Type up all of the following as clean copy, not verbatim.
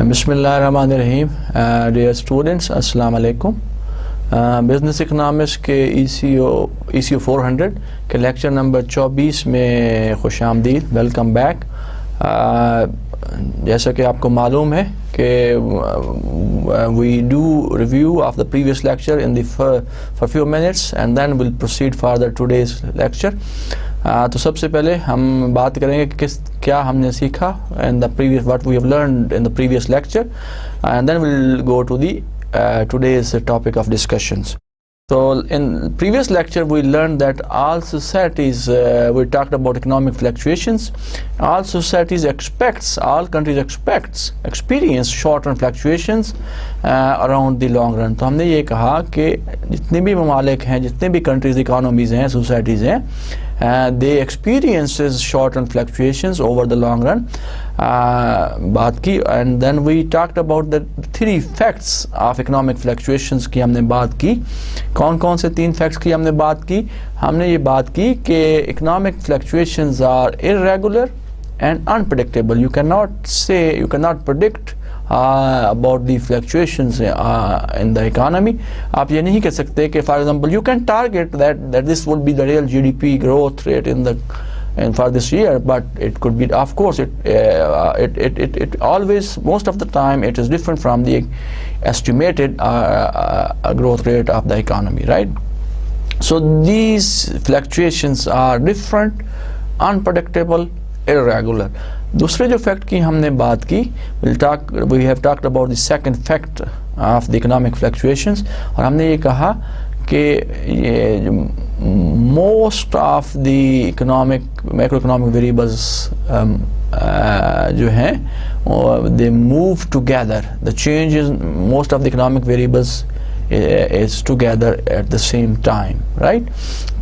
बिस्मिल्लाहिर्रहमानिर्रहीम। Dear students, अस्सलाम वालेकुम। बिज़नेस इकनॉमिक्स के ECO 400 के लेक्चर नंबर 24 में खुश आमदीद, वेलकम बैक। जैसा कि आपको मालूम है कि we do review of the previous lecture in the for few minutes and then will proceed for the today's lecture. तो सबसे पहले हम बात करेंगे कि क्या हमने सीखा in the previous, what we have learned in the previous lecture, and then will go to the today's topic of discussions. So in previous lecture we learned that all societies, we talked about economic fluctuations. All societies all countries experience short-term fluctuations around the long run. तो हमने ये कहा कि जितने भी ममालिक हैं, जितने भी countries, economies हैं, societies हैं, they experiences short-term fluctuations over the long run. बात की, and then we talked about the three facts of economic fluctuations की हमने बात की। कौन कौन से तीन फैक्ट्स की हमने बात की? हमने ये बात की कि economic fluctuations are irregular and unpredictable. You cannot predict about the fluctuations in the economy. आप ये नहीं कह सकते कि for example you can target that this would be the real GDP growth rate and for this year, but it could be, of course, it always, most of the time, it is different from the estimated growth rate of the economy, right? So these fluctuations are different, unpredictable, irregular. दूसरे जो fact की हमने बात की, we have talked about the second fact of the economic fluctuations, और हमने ये कहा कि most of the macroeconomic variables जो हैं they move together. The changes, most of the economic variables is together at the same time, right?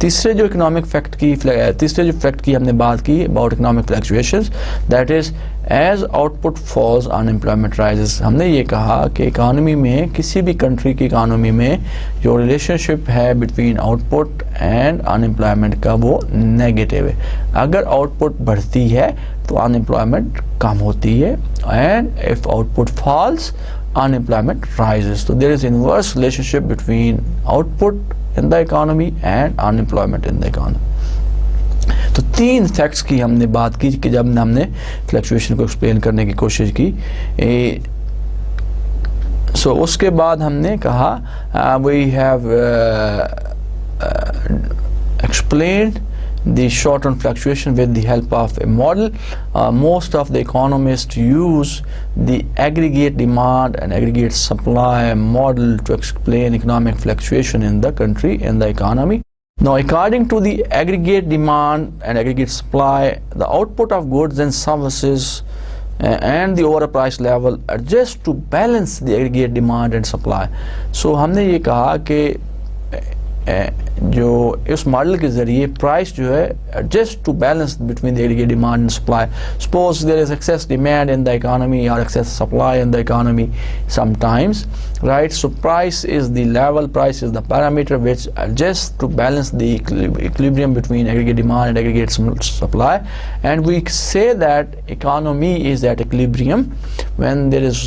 तीसरे जो fact की हमने बात की about economic fluctuations, that is as output falls unemployment rises. हमने ये कहा कि इकोनॉमी में, किसी भी कंट्री की इकोनॉमी में जो रिलेशनशिप है बिटवीन आउटपुट एंड अनएम्प्लॉयमेंट का, वो नेगेटिव है। अगर आउटपुट बढ़ती है तो अनएम्प्लॉयमेंट कम होती है, and if output falls unemployment rises. So there is inverse relationship between output in the economy and unemployment in the economy. तो तीन फैक्ट्स की हमने बात की कि जब हमने फ्लक्चुएशन को एक्सप्लेन करने की कोशिश की। सो उसके बाद हमने कहा we have explained the short-term fluctuation with the help of a model. Most of the economists use the aggregate demand and aggregate supply model to explain economic fluctuation in the country, in the economy. Now, according to the aggregate demand and aggregate supply, the output of goods and services and the overall price level adjust to balance the aggregate demand and supply. So हमने ये कहा कि जो इस model के ज़रिए price जो है adjust to balance between the aggregate demand and supply. Suppose there is excess demand in the economy और excess supply in the economy sometimes, right? So price is the level, price is the parameter which adjusts to balance the equilibrium between aggregate demand and aggregate supply, and we say that economy is at equilibrium when there is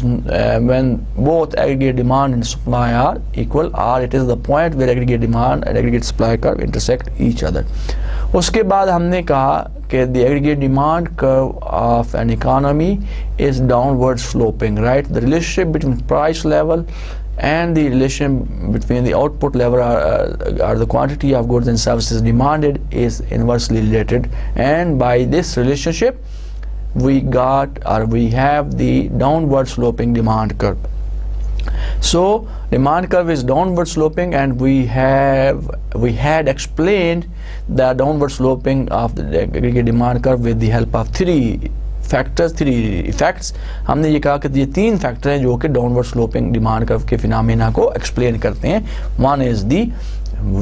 when both aggregate demand and supply are equal, or it is the point where aggregate demand and aggregate supply curve intersect each other. उसके बाद हमने कहा कि the aggregate demand curve of an economy is downward sloping, right? The relationship between price level and the relation between the output level or the quantity of goods and services demanded is inversely related, and by this relationship we have the downward sloping demand curve. So demand curve is downward sloping, and we had explained the downward sloping of the aggregate demand curve with the help of three effects. हमने ये कहा कि ये तीन factor हैं जो कि downward sloping demand curve के फिनोमेना को एक्सप्लेन करते हैं. One is the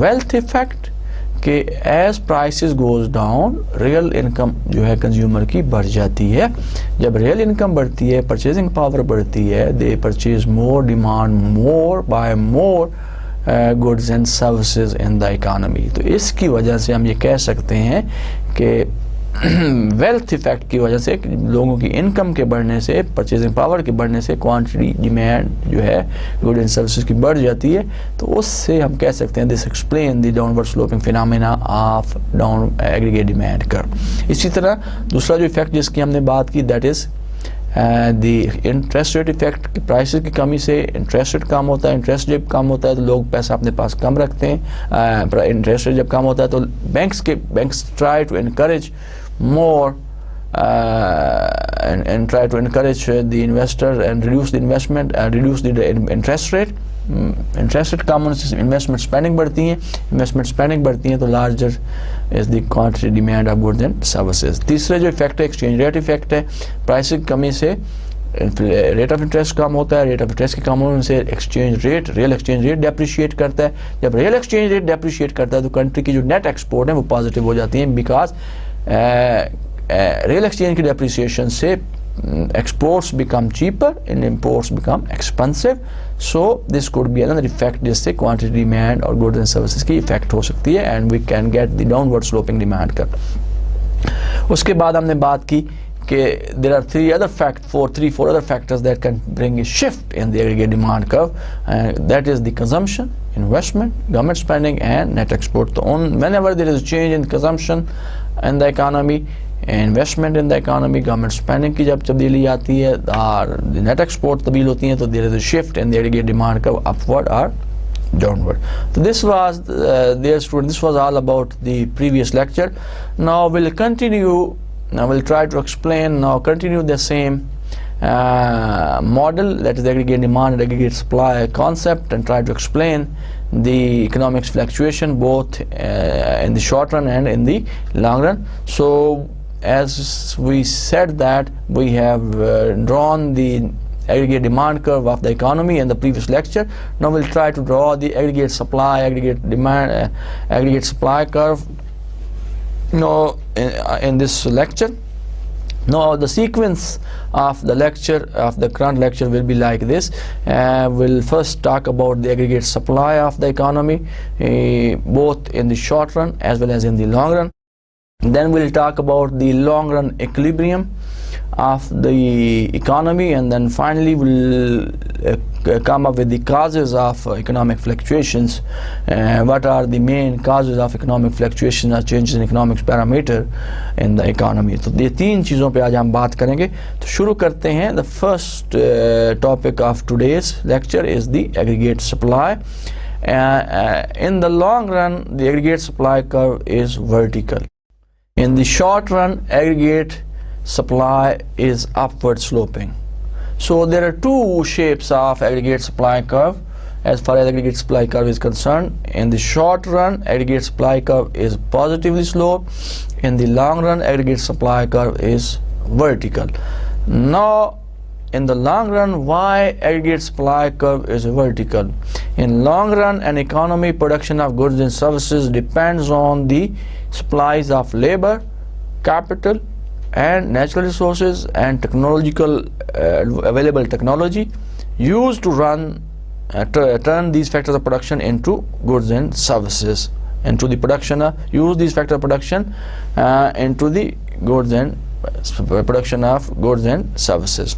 wealth effect, कि as prices goes down real income जो है कंज्यूमर की बढ़ जाती है. जब रियल इनकम बढ़ती है, परचेजिंग पावर बढ़ती है, they purchase more, demand more, buy more goods and services in the economy. तो इसकी वजह से हम ये कह सकते हैं कि वेल्थ इफेक्ट की वजह से, लोगों की इनकम के बढ़ने से, परचेजिंग पावर के बढ़ने से क्वांटिटी डिमांड जो है गुड एंड सर्विसेज की बढ़ जाती है, तो उससे हम कह सकते हैं this explain the downward sloping phenomena of down aggregate demand curve. इसी तरह दूसरा जो इफेक्ट जिसकी हमने बात की that is the interest rate effect. Prices की कमी से इंटरेस्ट रेट कम होता है, इंटरेस्ट जब कम होता है तो लोग पैसा अपने पास कम रखते हैं, इंटरेस्ट रेट जब कम होता है तो banks try to encourage more and try to encourage the investor and reduce the investment, reduce the interest rate. Interest rate कम होने से इन्वेस्टमेंट स्पेंडिंग बढ़ती है, इन्वेस्टमेंट स्पेंडिंग बढ़ती है तो larger is the quantity demand of goods and services. तीसरा जो इफेक्ट है एक्सचेंज रेट इफेक्ट है। प्राइस की कमी से रेट ऑफ इंटरेस्ट कम होता है, रेट ऑफ इंटरेस्ट के कम होने से exchange rate, real exchange rate depreciate करता है। जब रियल एक्सचेंज रेट डेप्रिशिएट करता है तो कंट्री की जो नेट एक्सपोर्ट है वो पॉजिटिव हो जाती है, बिकॉज रियल एक्सचेंज की डेप्रिसिएशन से exports become cheaper and imports become expensive, so this could be another effect जिससे quantity demand और goods and services की effect हो सकती है and we can get the downward sloping demand curve। उसके बाद हमने बात की कि there are four other factors that can bring a shift in the aggregate demand curve, and that is the consumption, investment, government spending and net export। तो whenever there is a change in consumption in the economy, investment in the economy, government spending की जब तब्दीली आती है और net export तब्दील होती हैं तो there is a shift in the aggregate demand curve upward और डाउनवर्ड। तो this was there student, this was all about the previous lecture. Now will continue, I will try to explain now, continue the same model, that is the aggregate demand and aggregate supply concept, and try to explain the economics fluctuation both in the short run and in the long run. So as we said that we have drawn the aggregate demand curve of the economy in the previous lecture. Now we'll try to draw the aggregate supply, aggregate demand, aggregate supply curve now in this lecture. Now the sequence of the lecture, of the current lecture, will be like this. We'll first talk about the aggregate supply of the economy both in the short run as well as in the long run. Then we'll talk about the long run equilibrium of the economy, and then finally we'll come up with the causes of economic fluctuations. What are the main causes of economic fluctuation or changes in economic parameter in the economy? तो ये तीन चीज़ों पे आज हम बात करेंगे। तो शुरू करते हैं। The first topic of today's lecture is the aggregate supply. In the long run, the aggregate supply curve is vertical. In the short run, aggregate supply is upward sloping. So there are two shapes of aggregate supply curve as far as aggregate supply curve is concerned. In the short run, aggregate supply curve is positively sloped. In the long run, aggregate supply curve is vertical. Now in the long run, why aggregate supply curve is vertical? In long run, an economy production of goods and services depends on the supplies of labor, capital and natural resources and technological available technology used to turn these factors of production into goods and services, into the production use these factors of production into the goods and production of goods and services.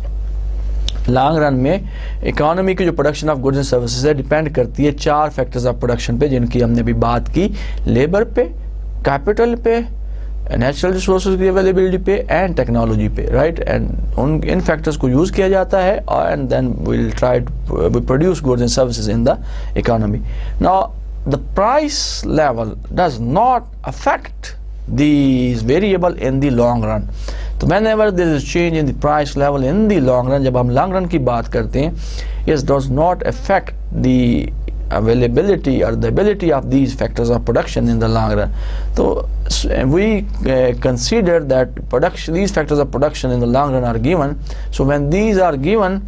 Long run में economy की जो production of goods and services है depend करती है चार factors of production पे, जिनकी हमने भी बात की, लेबर पे, कैपिटल पे, नेचुरल रिसोर्सेज की अवेलेबिलिटी पे एंड टेक्नोलॉजी पे, राइट। एंड उन इन फैक्टर्स को यूज़ किया जाता है and then we try to produce goods and services in the economy. Now the price level does not affect these variable in the long run. तो whenever there is a change in the price level in the long run, जब हम long run की बात करते हैं, it does not affect the availability or the ability of these factors of production in the long run. So we consider that these factors of production in the long run are given. So when these are given,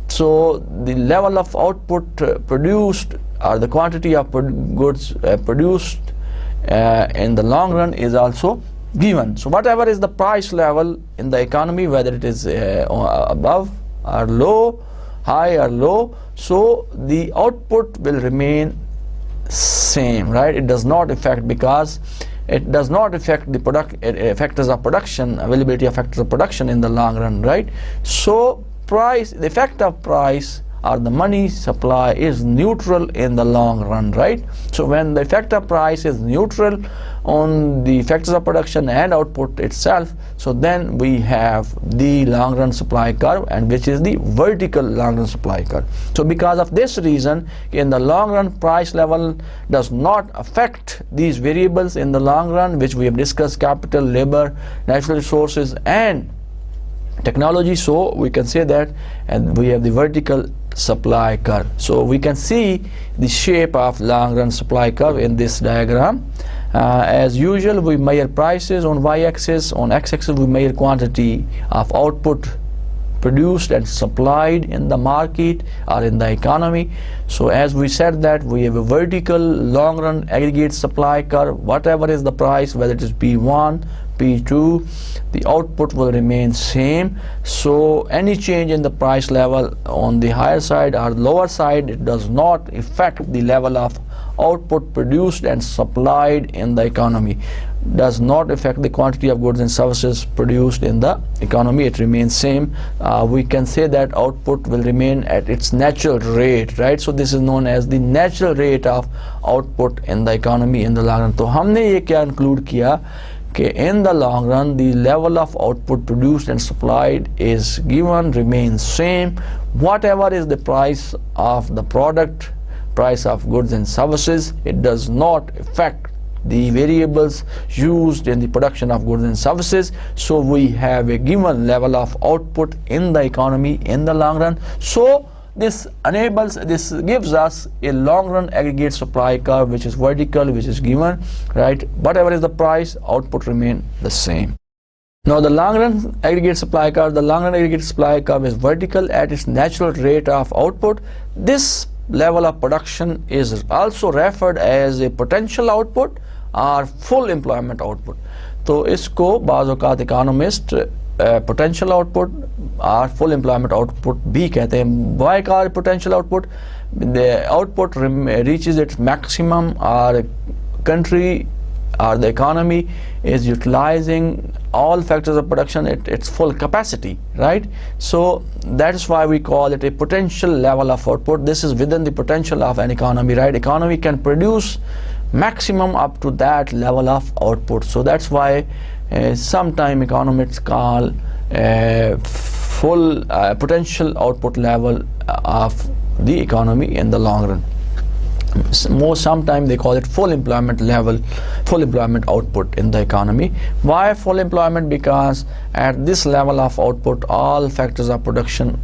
so the level of output produced or the quantity of goods produced in the long run is also given. So whatever is the price level in the economy, whether it is above or low, high or low, so the output will remain same, right? It does not affect because it does not affect the factors of production, availability of factors of production in the long run, right? So price, the effect of price or the money supply is neutral in the long run, right? So when the effect of price is neutral on the factors of production and output itself, so then we have the long run supply curve, and which is the vertical long run supply curve. So because of this reason, in the long run, price level does not affect these variables in the long run, which we have discussed: capital, labor, natural resources, and technology. So we can say that, and we have the vertical supply curve. So we can see the shape of long run supply curve in this diagram. As usual, we measure prices on y-axis. On x-axis we measure quantity of output produced and supplied in the market or in the economy. So as we said that we have a vertical long run aggregate supply curve. Whatever is the price, whether it is P1, P2, the output will remain same. So any change in the price level on the higher side or lower side, it does not affect the level of output produced and supplied in the economy, does not affect the quantity of goods and services produced in the economy. It remains same. We can say that output will remain at its natural rate, right? So this is known as the natural rate of output in the economy in the long run. तो हमने ये क्या include किया कि in the long run the level of output produced and supplied is given, remains same, whatever is the price of the product, price of goods and services. It does not affect the variables used in the production of goods and services. So we have a given level of output in the economy in the long run. So this gives us a long run aggregate supply curve, which is vertical, which is given, right? Whatever is the price, output remain the same. Now the long run aggregate supply curve, is vertical at its natural rate of output. This level of production is also referred as a potential output or full employment output. तो इसको बाज़ औक़ात economist potential output or full employment output भी कहते हैं. Why call it potential output? The output reaches its maximum, or country or the economy is utilizing all factors of production at its full capacity, right? So that's why we call it a potential level of output. This is within the potential of an economy, right? Economy can produce maximum up to that level of output. So that's why sometime economists call full potential output level of the economy in the long run. Sometimes they call it full employment level, full employment output in the economy. Why full employment? Because at this level of output, all factors of production,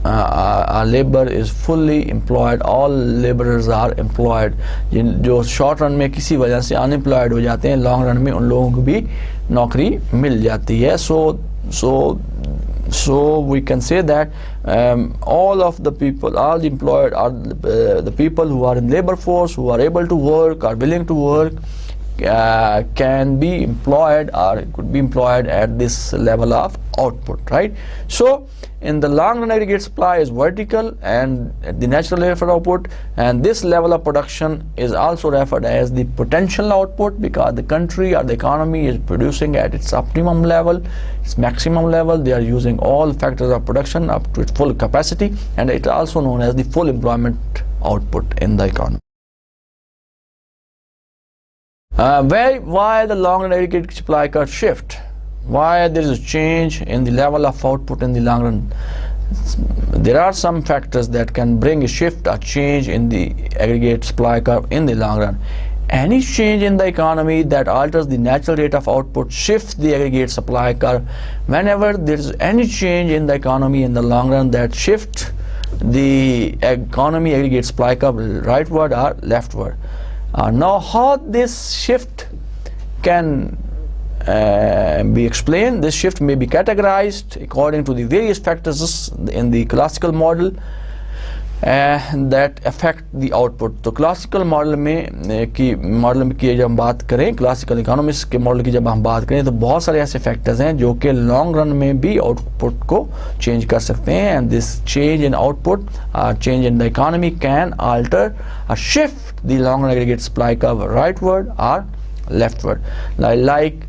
our labor is fully employed, all laborers are employed. जो short run में किसी वजह से unemployed हो जाते हैं, long run में उन लोगों को भी नौकरी मिल जाती है. So we can say that all of the people, all the employed are the people who are in labor force, who are able to work, are willing to work, can be employed or could be employed at this level of output, right? So in the long run aggregate supply is vertical and at the natural level of output, and this level of production is also referred as the potential output, because the country or the economy is producing at its optimum level, its maximum level. They are using all factors of production up to its full capacity, and it is also known as the full employment output in the economy. Why the long run aggregate supply curve shift? Why there is a change in the level of output in the long run? There are some factors that can bring a shift or change in the aggregate supply curve in the long run. Any change in the economy that alters the natural rate of output shifts the aggregate supply curve. Whenever there is any change in the economy in the long run that shifts the economy aggregate supply curve rightward or leftward. Now how this shift can be explained? This shift may be categorized according to the various factors in the classical model that affect the output. तो classical model में की जब हम बात करें, classical economics के model की जब हम बात करें, तो बहुत सारे ऐसे factors हैं जो कि long run में भी output को change कर सकते हैं, and this change in output or change in the economy can alter or shift the long run aggregate supply curve rightward or leftward, like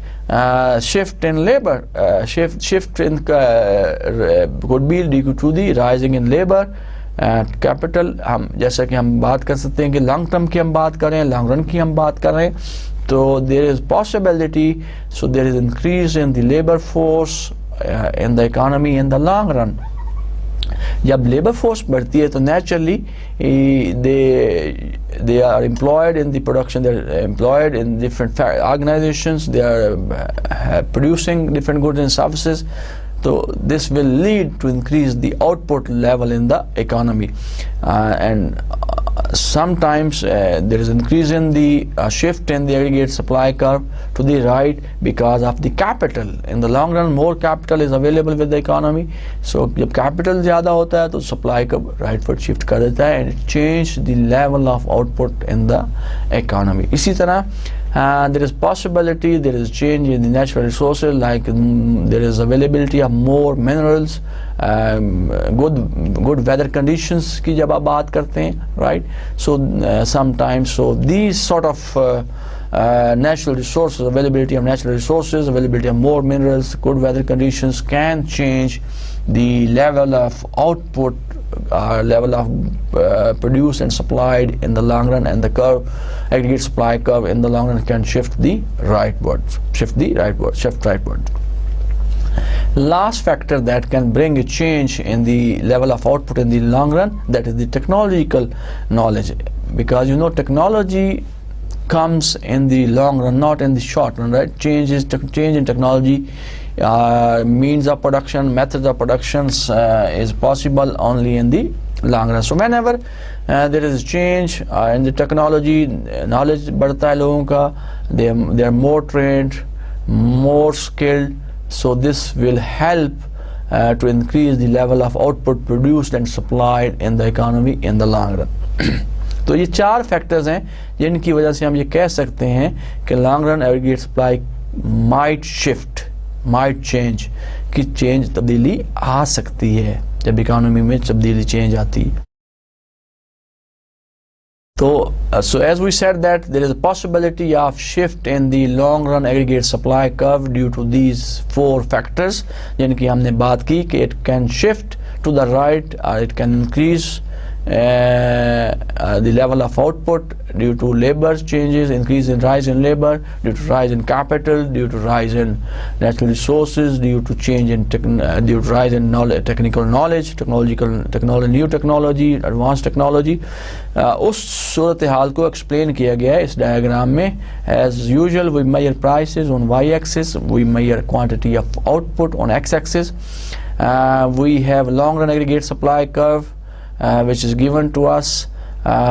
shift in labor, shift in could be due to the rising in labor capital. हम जैसा कि हम बात कर सकते हैं कि long term की हम बात करें, लॉन्ग रन की हम बात करें, तो there is possibility, so there is increase in the labor force in the economy in the long run. जब लेबर फोर्स बढ़ती है तो naturally they are employed in the production, they are employed in different organizations, they are producing different goods and services. So this will lead to increase the output level in the economy, and sometimes there is increase in the shift in the aggregate supply curve to the right because of the capital. In the long run, more capital is available with the economy. So जब capital ज़्यादा होता है तो supply curve rightward shift कर देता है and change the level of output in the economy. इसी तरह there is possibility, there is change in the natural resources, like there is availability of more minerals, good weather conditions की जब आप बात करते हैं, right? So sometimes, so these sort of natural resources, availability of natural resources, availability of more minerals, good weather conditions can change the level of output, level of produced and supplied in the long run, and the curve, aggregate supply curve in the long run can shift rightward. Last factor that can bring a change in the level of output in the long run, that is the technological knowledge, because you know technology comes in the long run, not in the short run, right? Change in technology, means of production, methods of production is possible only in the long run. So whenever there is change in the technology, knowledge बढ़ता है लोगों का, they are more trained, more skilled, so this will help to increase the level of output produced and supplied in the economy in the long run. तो ये चार factors हैं जिनकी वजह से हम ये कह सकते हैं कि long run aggregate supply might shift, might change, कि चेंज तब्दीली आ सकती है जब इकोनॉमी में तब्दीली चेंज आती है. So as we said that there is a possibility of shift in the long run aggregate supply curve due to these four factors जिनकी हमने बात की, कि it can shift to the right, or it can increase the level of output due to labor changes, rise in labor, due to rise in capital, due to rise in natural resources, due to change in due to rise in technical knowledge, new technology, advanced technology. उस सूरत हाल को explain किया गया है इस diagram में. As usual, we measure prices on y-axis, we measure quantity of output on x-axis. We have long run aggregate supply curve which is given to us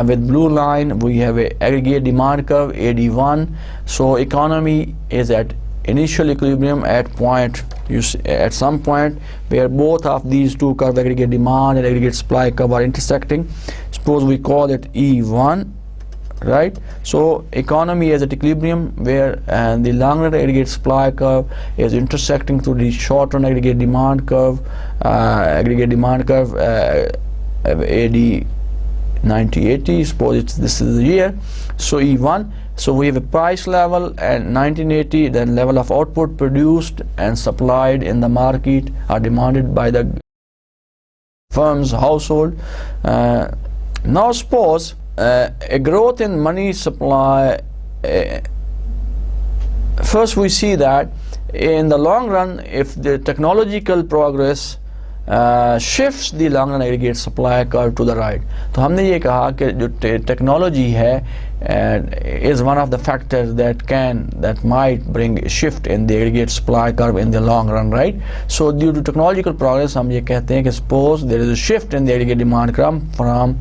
with blue line. We have a aggregate demand curve AD1. So economy is at initial equilibrium at point, at some point where both of these two curve, aggregate demand and aggregate supply curve, are intersecting. Suppose we call it E1, right? So economy is at equilibrium where the long run aggregate supply curve is intersecting to the short run aggregate demand curve, AD 9080, suppose this is the year. So E1, so we have a price level at 1980, then level of output produced and supplied in the market are demanded by the firm's household. Now suppose a growth in money supply, first we see that in the long run, if the technological progress shifts the long run aggregate supply curve to the right, तो हमने ये कहा कि जो technology है is one of the factors that might bring a shift in the aggregate supply curve in the long run, right? So due to technological progress हम ये कहते हैं कि suppose there is a shift in the aggregate demand curve from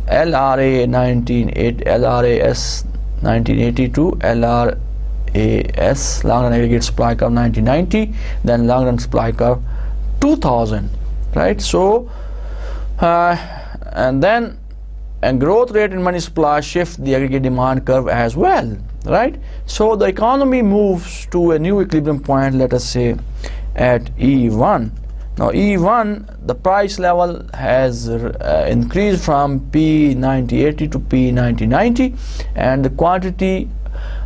LRAS 1980 to LRAS long run aggregate supply curve 1990, then long run supply curve 2000, right? So and then a growth rate in money supply shift the aggregate demand curve as well, right? So the economy moves to a new equilibrium point, let us say at E1. Now E1, the price level has increased from P9080 to P9090, and the quantity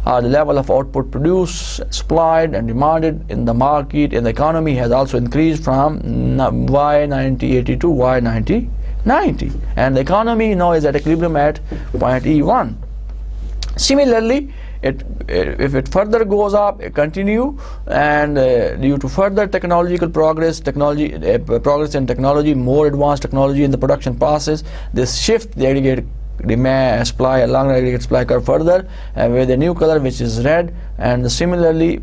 the level of output produced, supplied and demanded in the market, in the economy, has also increased from Y9080 to Y9090, and the economy now is at equilibrium at point E1. Similarly, if it further goes up, continue, and due to further technological progress, progress in technology, more advanced technology in the production process, this shift the aggregate demand supply along the aggregate supply curve further, with a new color which is red, and similarly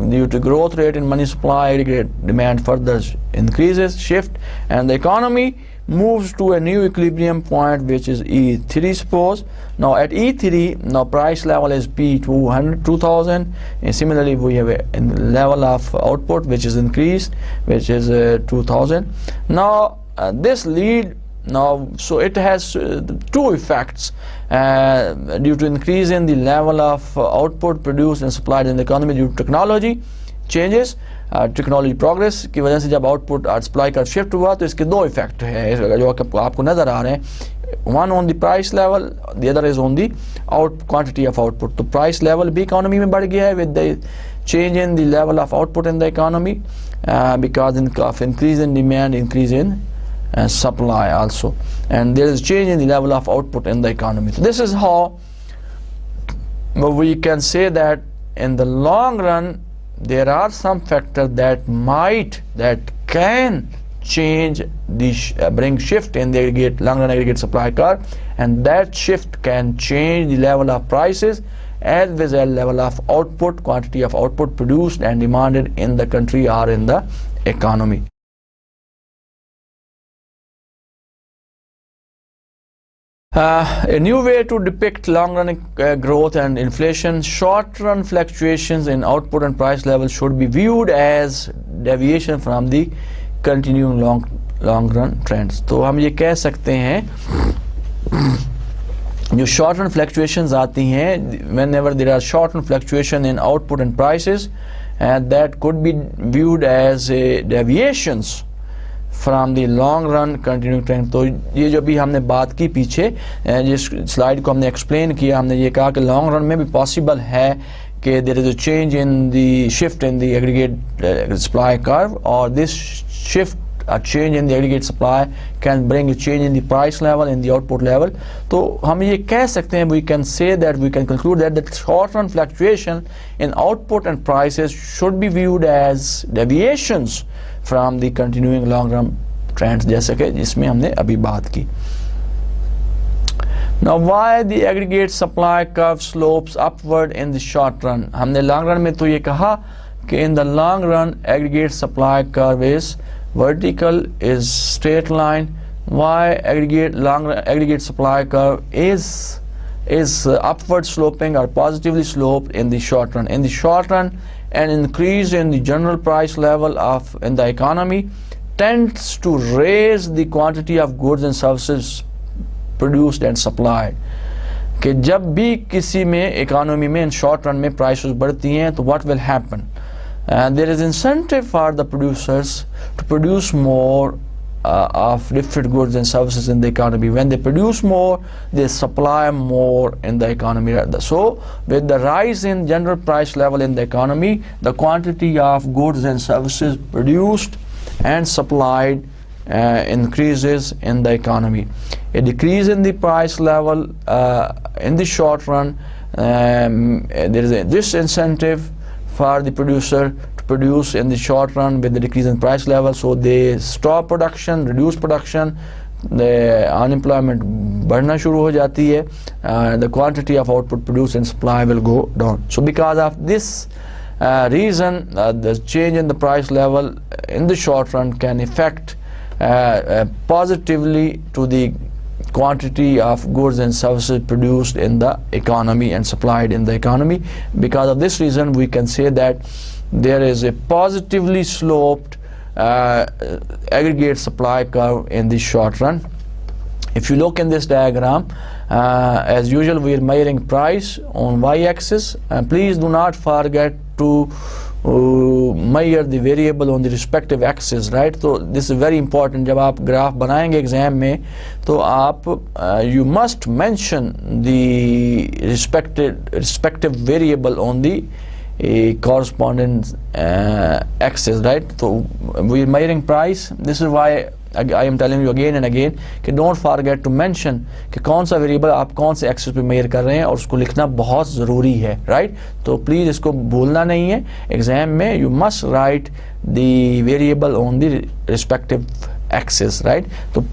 due to growth rate in money supply, aggregate demand further increases, shift, and the economy moves to a new equilibrium point which is E3, suppose. Now at E3, now price level is P200, 2000, and similarly we have a level of output which is increased, which is 2000. Now this lead, now so it has two effects due to increase in the level of output produced and supplied in the economy due to technology changes, technology progress की वजह से जब output और supply का shift हुआ तो इसके दो इफेक्ट है जो आपको नज़र आ रहे हैं, one on the price level, the other is on the quantity of output. तो प्राइस लेवल भी इकोनॉमी में बढ़ गया है with the change in the level of output in the economy because of increase in demand, increase in supply also, and there is change in the level of output in the economy. So this is how we can say that in the long run there are some factors that can change the bring shift in the aggregate long run aggregate supply curve, and that shift can change the level of prices as well as level of output, quantity of output produced and demanded in the country or in the economy. A new way to depict long-run growth and inflation: short-run fluctuations in output and price levels should be viewed as deviation from the continuing long-run trends. तो हम ये कह सकते हैं जो short-run fluctuations आती हैं, whenever there are short-run fluctuation in output and prices, that could be viewed as deviations from the long run continuing trend. तो ये जो भी हमने बात की पीछे जिस स्लाइड को हमने एक्सप्लेन किया, हमने ये कहा कि लॉन्ग रन में भी पॉसिबल है कि there is a change in the shift in the aggregate supply curve, और this shift a change in the aggregate supply can bring a change in the price level, in the output level. तो हम ये कह सकते हैं, we can say that, we can conclude that the short run fluctuation in output and prices should be viewed as deviations from the continuing long run trends, जैसे कि जिसमें हमने अभी बात की. Now why the aggregate supply curve slopes upward in the short run? हमने long run में तो ये कहा कि in the long run aggregate supply curve is vertical, is straight line. Why aggregate supply curve is upward sloping or positively sloped in the short run? In the short run, an increase in the general price level in the economy tends to raise the quantity of goods and services produced and supplied. कि जब भी किसी में economy में in short run में prices बढ़ती हैं तो what will happen? There is incentive for the producers to produce more of different goods and services in the economy. When they produce more, they supply more in the economy. So with the rise in general price level in the economy, the quantity of goods and services produced and supplied increases in the economy. A decrease in the price level in the short run, there is a disincentive for the producer to produce in the short run with the decrease in price level, so they stop production, reduce production, the unemployment बढ़ना शुरू हो जाती है, the quantity of output produced and supply will go down. So because of this reason, the change in the price level in the short run can affect positively to the quantity of goods and services produced in the economy and supplied in the economy. Because of this reason, we can say that there is a positively sloped aggregate supply curve in the short run. If you look in this diagram, as usual we are measuring price on y-axis, and please do not forget to measure the variable on the respective axis, right? So this is very important. जब आप graph बनाएंगे exam में तो आप you must mention the respective variable on the corresponding axis, right? So we are measuring price. This is why I am telling you again and again कि don't forget to mention कि कौन सा variable आप कौन से axis पे major कर रहे हैं और उसको लिखना बहुत ज़रूरी है, राइट? तो प्लीज़ इसको भूलना नहीं है एग्जाम में. You must write the variable on the respective axis, right? तो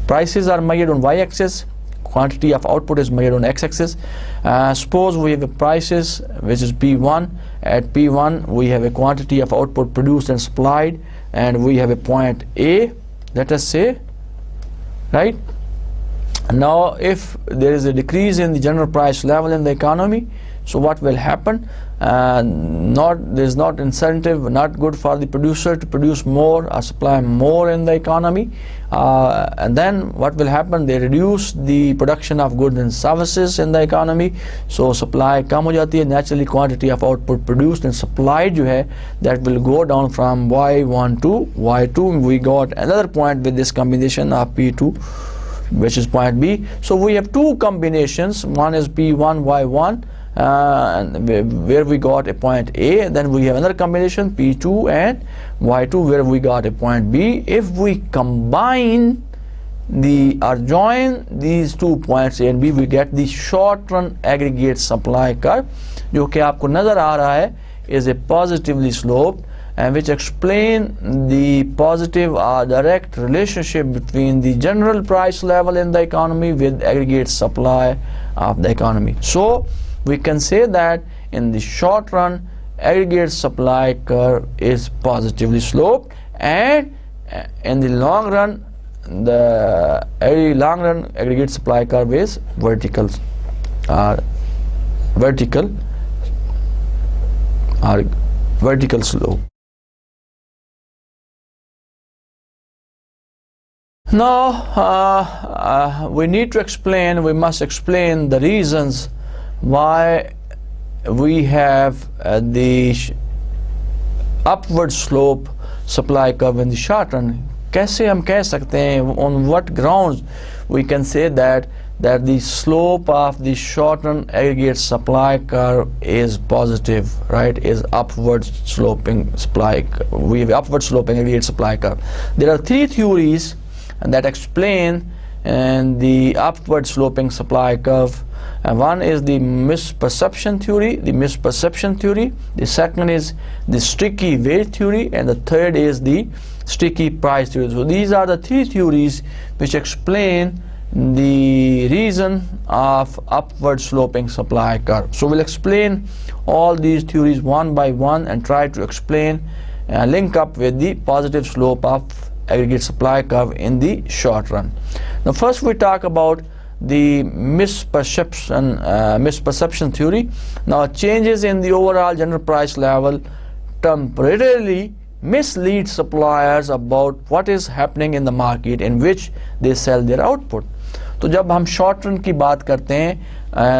prices are measured on y axis, quantity of output is measured on x axis. Suppose we have a prices which is P1. At P1 we have a quantity of output produced and supplied, and we have a point A, let us say, right? Now if there is a decrease in the general price level in the economy, so what will happen? There is not incentive, not good for the producer to produce more or supply more in the economy, and then what will happen? They reduce the production of goods and services in the economy, so supply कम हो जाती है. Naturally quantity of output produced and supplied जो है, that will go down from Y1 to Y2. We got another point with this combination of P2, which is point B. So we have two combinations. One is P1 Y1, where we got a point A. Then we have another combination P2 and Y2 where we got a point B. If we combine or join these 2 points A and B, we get the short run aggregate supply curve, जो कि आपको नजर आ रहा है, is a positively sloped, and which explain the positive or direct relationship between the general price level in the economy with aggregate supply of the economy. So we can say that in the short run aggregate supply curve is positively sloped, and in the long run aggregate supply curve is vertical slope. Now we must explain the reasons why we have the upward slope supply curve in the short run. कैसे हम कह सकते हैं, on what grounds we can say that the slope of the short run aggregate supply curve is positive, right? Is upward sloping supply. We have upward sloping aggregate supply curve. There are three theories that explain the upward sloping supply curve. And one is the misperception theory, the second is the sticky weight theory, and the third is the sticky price theory. So these are the three theories which explain the reason of upward sloping supply curve. So we'll explain all these theories one by one and try to explain link up with the positive slope of aggregate supply curve in the short run. Now first we talk about the misperception theory. Now changes in the overall general price level temporarily mislead suppliers about what is happening in the market in which they sell their output. तो जब हम short run की बात करते हैं,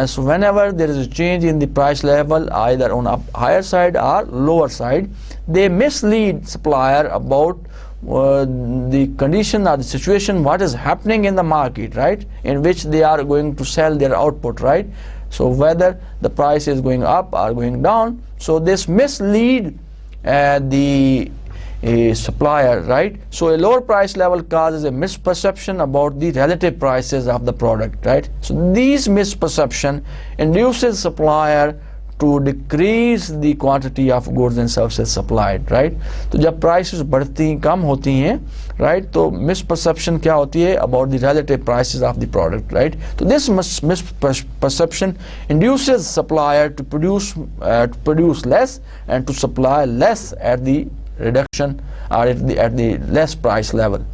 so whenever there is a change in the price level either on a higher side or lower side, they mislead supplier about the condition or the situation, what is happening in the market, right, in which they are going to sell their output, right? So whether the price is going up or going down, so this mislead the supplier, right? So a lower price level causes a misperception about the relative prices of the product, right? So these misperception induces supplier to decrease the quantity of goods and services supplied, right? तो जब prices कम होती हैं, right, तो misperception क्या होती है about the relative prices of the product, right? So this misperception induces supplier to produce less and to supply less at the reduction or at the less price level.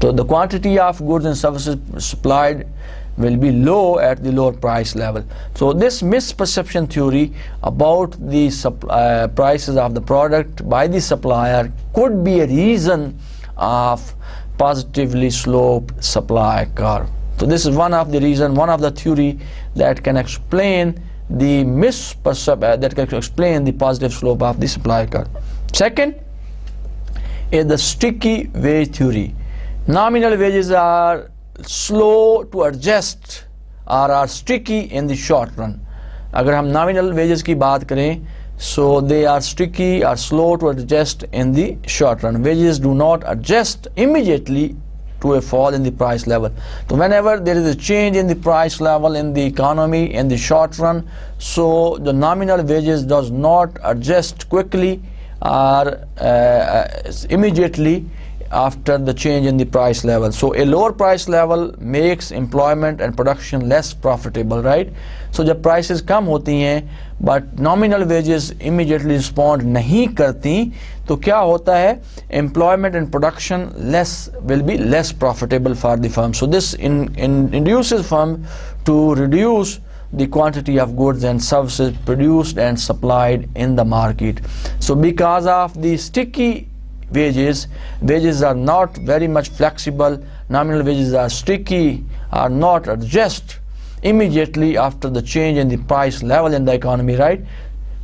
So the quantity of goods and services supplied will be low at the lower price level. So this misperception theory about the prices of the product by the supplier could be a reason of positively sloped supply curve. So this is one of the theory that can explain the misperception that can explain the positive slope of the supply curve. Second is the sticky wage theory. Nominal wages are slow to adjust or are sticky in the short run. अगर हम nominal wages की बात करें, so they are sticky or slow to adjust in the short run. Wages do not adjust immediately to a fall in the price level. So whenever there is a change in the price level in the economy in the short run, so the nominal wages does not adjust quickly or immediately after the change in the price level. So a lower price level makes employment and production less profitable, right? So जब prices कम होती हैं but nominal wages immediately respond नहीं करती, तो क्या होता है? Employment and production will be less profitable for the firm. So this induces firm to reduce the quantity of goods and services produced and supplied in the market. So because of the sticky wages are not very much flexible, nominal wages are sticky, are not adjust immediately after the change in the price level in the economy, right?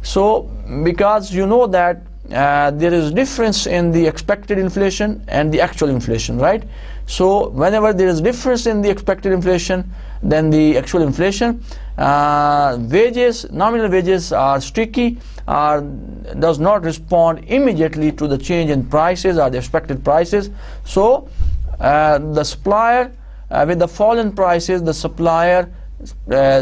So because you know that there is difference in the expected inflation and the actual inflation, right? So whenever there is difference in the expected inflation than the actual inflation, nominal wages are sticky or does not respond immediately to the change in prices or the expected prices. So the supplier, with the fall in prices, the supplier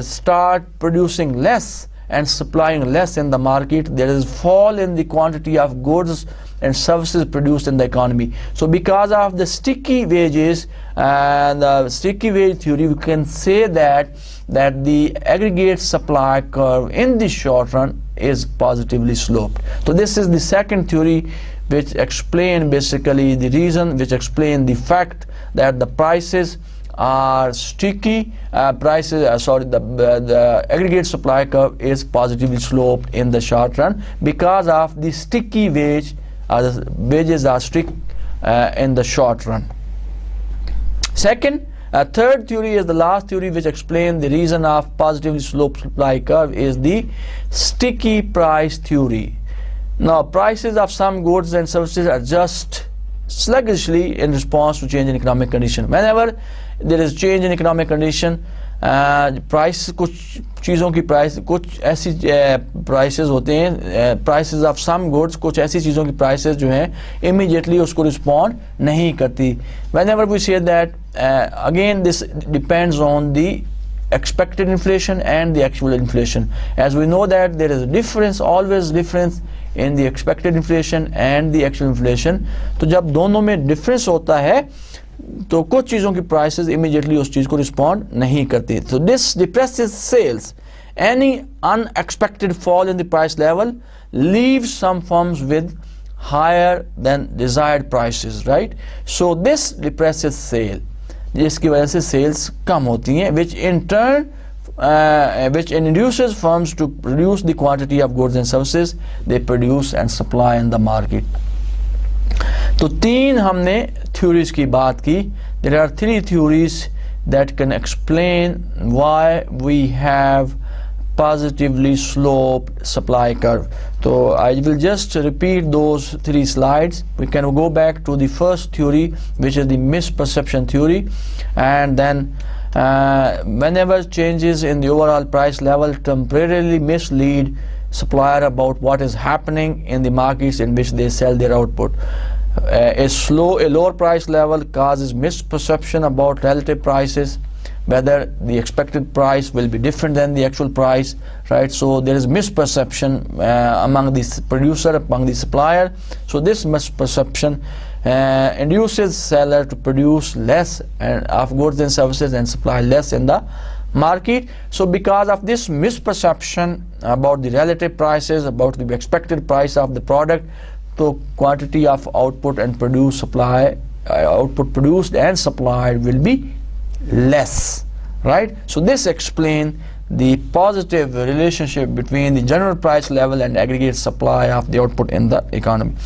start producing less and supplying less in the market. There is fall in the quantity of goods and services produced in the economy. So because of the sticky wages and the sticky wage theory, we can say that the aggregate supply curve in the short run is positively sloped. So this is the second theory which explain basically the reason, which explain the fact that the prices are sticky, the aggregate supply curve is positively sloped in the short run because of the sticky wage, the wages are sticky in the short run. Second, third theory is the last theory which explains the reason of positively sloped supply curve is the sticky price theory. Now prices of some goods and services adjust sluggishly in response to change in economic condition. Whenever there is change in economic condition, price, कुछ चीज़ों की price, कुछ ऐसी prices होते हैं, prices of some goods, कुछ ऐसी चीज़ों की prices जो हैं immediately उसको respond नहीं करती. Whenever we say that, again this depends on the expected inflation and the actual inflation. As we know that there is a difference, always difference in the expected inflation and the actual inflation. तो जब दोनों में difference होता है तो कुछ चीज़ों की prices immediately उस चीज़ को respond नहीं करती. So this depresses sales. Any unexpected fall in the price level leaves some firms with higher than desired prices, right? So this depresses sale, जिसकी वजह से sales कम होती हैं, which in turn which induces firms to reduce the quantity of goods and services they produce and supply in the market. तो तीन हमने theories की बात की. There are three theories that can explain why we have positively sloped supply curve. So I will just repeat those three slides. We can go back to the first theory, which is the misperception theory, and then whenever changes in the overall price level temporarily mislead supplier about what is happening in the markets in which they sell their output. A lower price level causes misperception about relative prices, whether the expected price will be different than the actual price, right? So there is misperception among the producer, among the supplier. So this misperception induces seller to produce less of goods and services and supply less in the market. So because of this misperception about the relative prices, about the expected price of the product, so quantity of output and output produced and supplied will be less, right? So this explains the positive relationship between the general price level and aggregate supply of the output in the economy.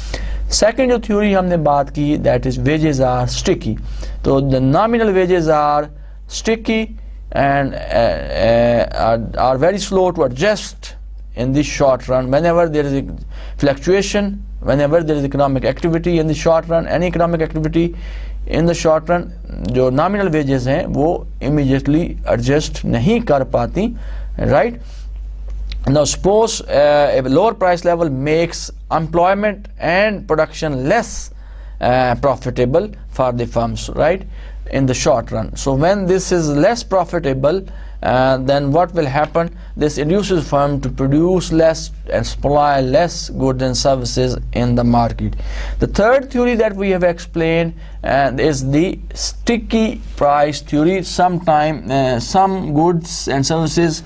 Second जो theory हमने बात की, that is wages are sticky. So the nominal wages are sticky and are very slow to adjust in the short run. Whenever there is a fluctuation, whenever there is economic activity in the short run, any economic activity in the short run, जो nominal wages हैं वो immediately adjust नहीं कर पाती, right? Now suppose a lower price level makes employment and production less profitable for the firms, right, in the short run. So when this is less profitable, then what will happen? This induces firm to produce less and supply less goods and services in the market. The third theory that we have explained is the sticky price theory. Sometime some goods and services,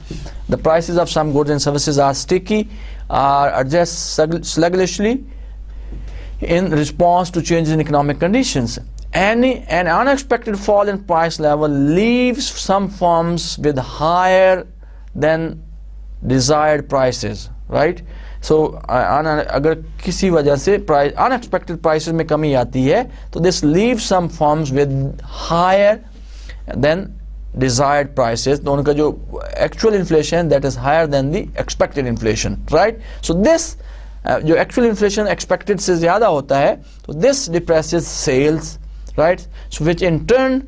the prices of some goods and services are sticky, are adjust sluggishly in response to changes in economic conditions. An unexpected fall in price level leaves some firms with higher than desired prices, right? So अगर किसी वजह से price unexpected prices में कमी आती है, तो this leaves some firms with higher than desired prices. तो उनका जो actual inflation that is higher than the expected inflation, right? So this जो actual inflation expected से ज़्यादा होता है, तो this depresses sales, right? So which in turn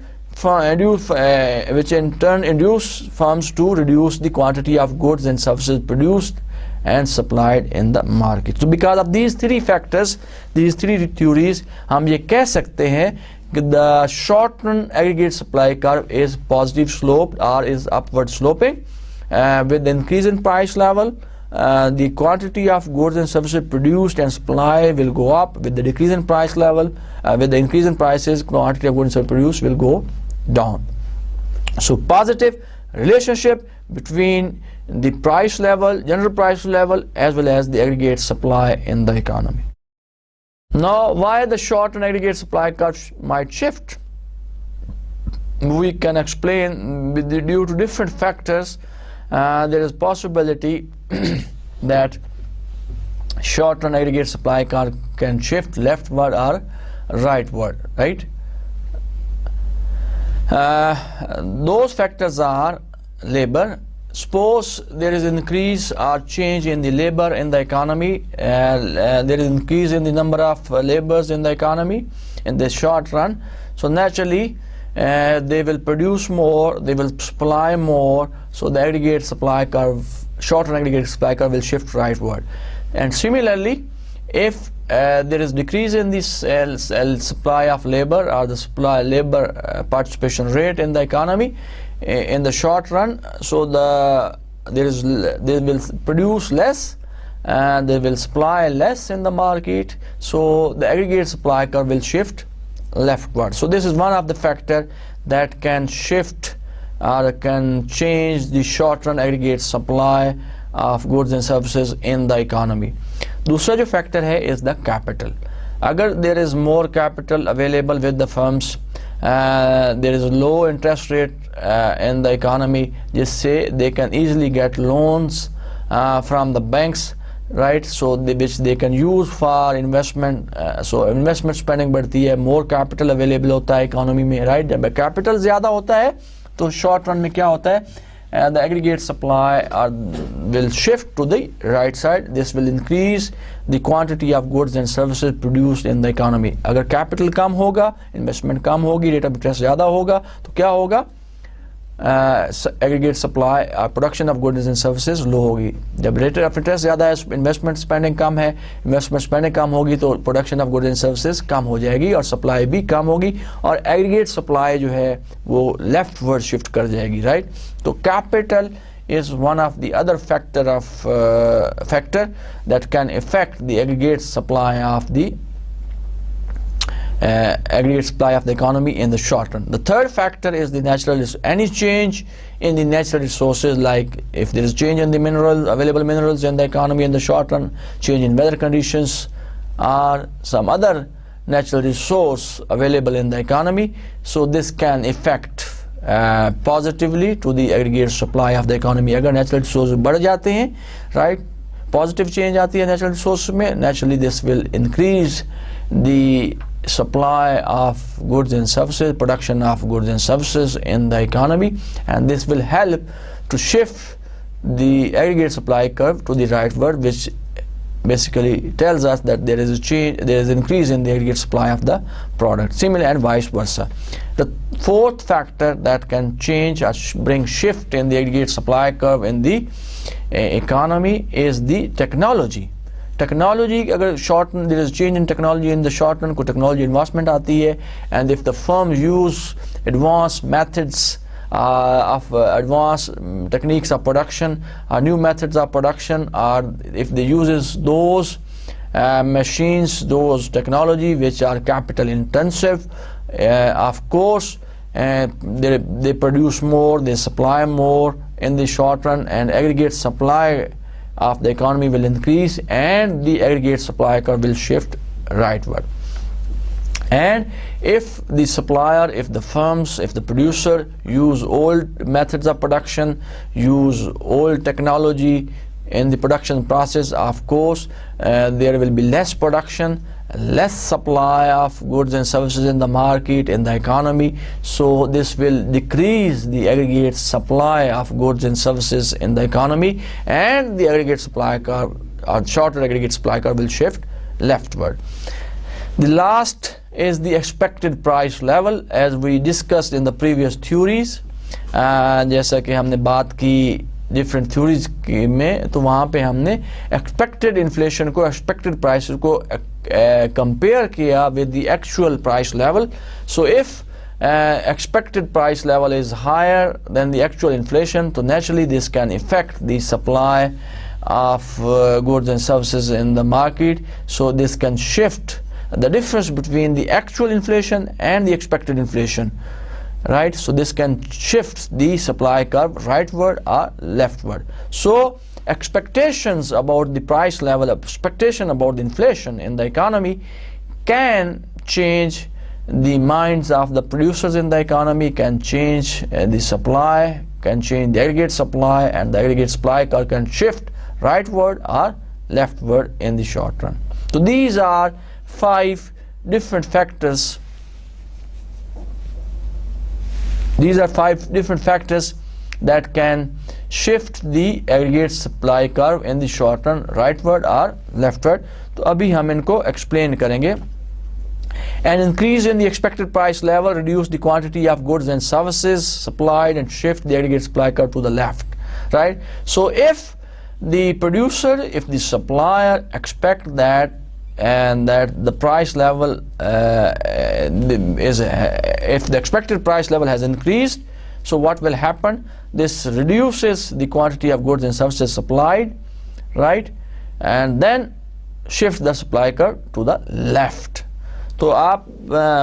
induce firms to reduce the quantity of goods and services produced and supplied in the market. So because of these three factors, these three theories, हम ये कह सकते हैं कि the short-run aggregate supply curve is positive sloped or is upward sloping. With the increase in price level, the quantity of goods and services produced and supply will go up. With the decrease in price level, with the increase in prices, quantity of goods and services produced will go down. So positive relationship between the price level, general price level, as well as the aggregate supply in the economy. Now, why the short and aggregate supply curve might shift? We can explain due to different factors. There is possibility that short run aggregate supply curve can shift leftward or rightward, right? Those factors are labor. Suppose there is increase or change in the labor in the economy, there is increase in the number of laborers in the economy in the short run, so naturally they will produce more, they will supply more, so the aggregate supply curve, short run aggregate supply curve will shift rightward. And similarly, if there is decrease in the supply of labor or the supply labor participation rate in the economy in the short run, so they will produce less and they will supply less in the market, so the aggregate supply curve will shift leftward. So this is one of the factors that can shift or can change the short run aggregate supply of goods and services in the economy. दूसरा जो factor है is the capital. अगर there is more capital available with the firms, there is a low interest rate in the economy, जिससे they can easily get loans from the banks, right? So which they can use for investment. So investment spending बढ़ती है, more capital available होता है economy में, right? जब capital ज़्यादा होता है तो short run में क्या होता है? The aggregate supply will shift to the right side. This will increase the quantity of goods and services produced in the economy. अगर capital कम होगा, investment कम होगी, rate of interest ज़्यादा होगा, तो क्या होगा? Aggregate supply, production of goods and services low होगी. जब rate of interest ज़्यादा है, investment spending कम है, investment spending कम होगी, तो production of goods and services कम हो जाएगी और supply भी कम होगी और aggregate supply जो है वो leftward shift कर जाएगी, right? तो capital is one of the other factor that can affect the aggregate supply of the economy in the short run. The third factor is the any change in the natural resources, like if there is change in the available minerals in the economy in the short run, change in weather conditions or some other natural resource available in the economy, so this can affect positively to the aggregate supply of the economy. अगर natural resources बढ़ जाते हैं, right, positive change आती है natural resources में, naturally this will increase the supply of goods and services, production of goods and services in the economy, and this will help to shift the aggregate supply curve to the rightward, which basically tells us that there is a change, there is an increase in the aggregate supply of the product. Similarly, and vice versa. The fourth factor that can change or bring shift in the aggregate supply curve in the economy is the technology. Technology, agar short run, there is change in technology in the short run, कोई technology investment आती है, and if the firms use advanced methods of advanced techniques of production, new methods of production, or if they uses those machines, those technology which are capital intensive, of course they produce more, they supply more in the short run, and aggregate supply of the economy will increase, and the aggregate supply curve will shift rightward. And if the supplier, if the firms, if the producer use old methods of production, use old technology in the production process, of course there will be less production, less supply of goods and services in the market, in the economy. So this will decrease the aggregate supply of goods and services in the economy, and the aggregate supply curve, or shorter aggregate supply curve, will shift leftward. The last is the expected price level, as we discussed in the previous theories. जैसा कि हमने बात की different theories में, तो वहाँ पे हमने expected inflation को, expected prices को compare किया with the actual price level. So if expected price level is higher than the actual inflation, so naturally this can affect the supply of goods and services in the market. So this can shift the difference between the actual inflation and the expected inflation, right? So this can shift the supply curve rightward or leftward. So expectations about the price level, expectation about the inflation in the economy can change the minds of the producers in the economy, can change the supply, can change the aggregate supply, and the aggregate supply curve can shift rightward or leftward in the short run. So these are 5 different factors. These are 5 different factors that can shift the aggregate supply curve in the short run, rightward or leftward. तो अभी हम इनको explain करेंगे. An increase in the expected price level reduce the quantity of goods and services supplied and shift the aggregate supply curve to the left, right? So if the producer, if the supplier expect that, and that the price level if the expected price level has increased, so what will happen? This reduces the quantity of goods and services supplied, right? And then shift the supply curve to the left. So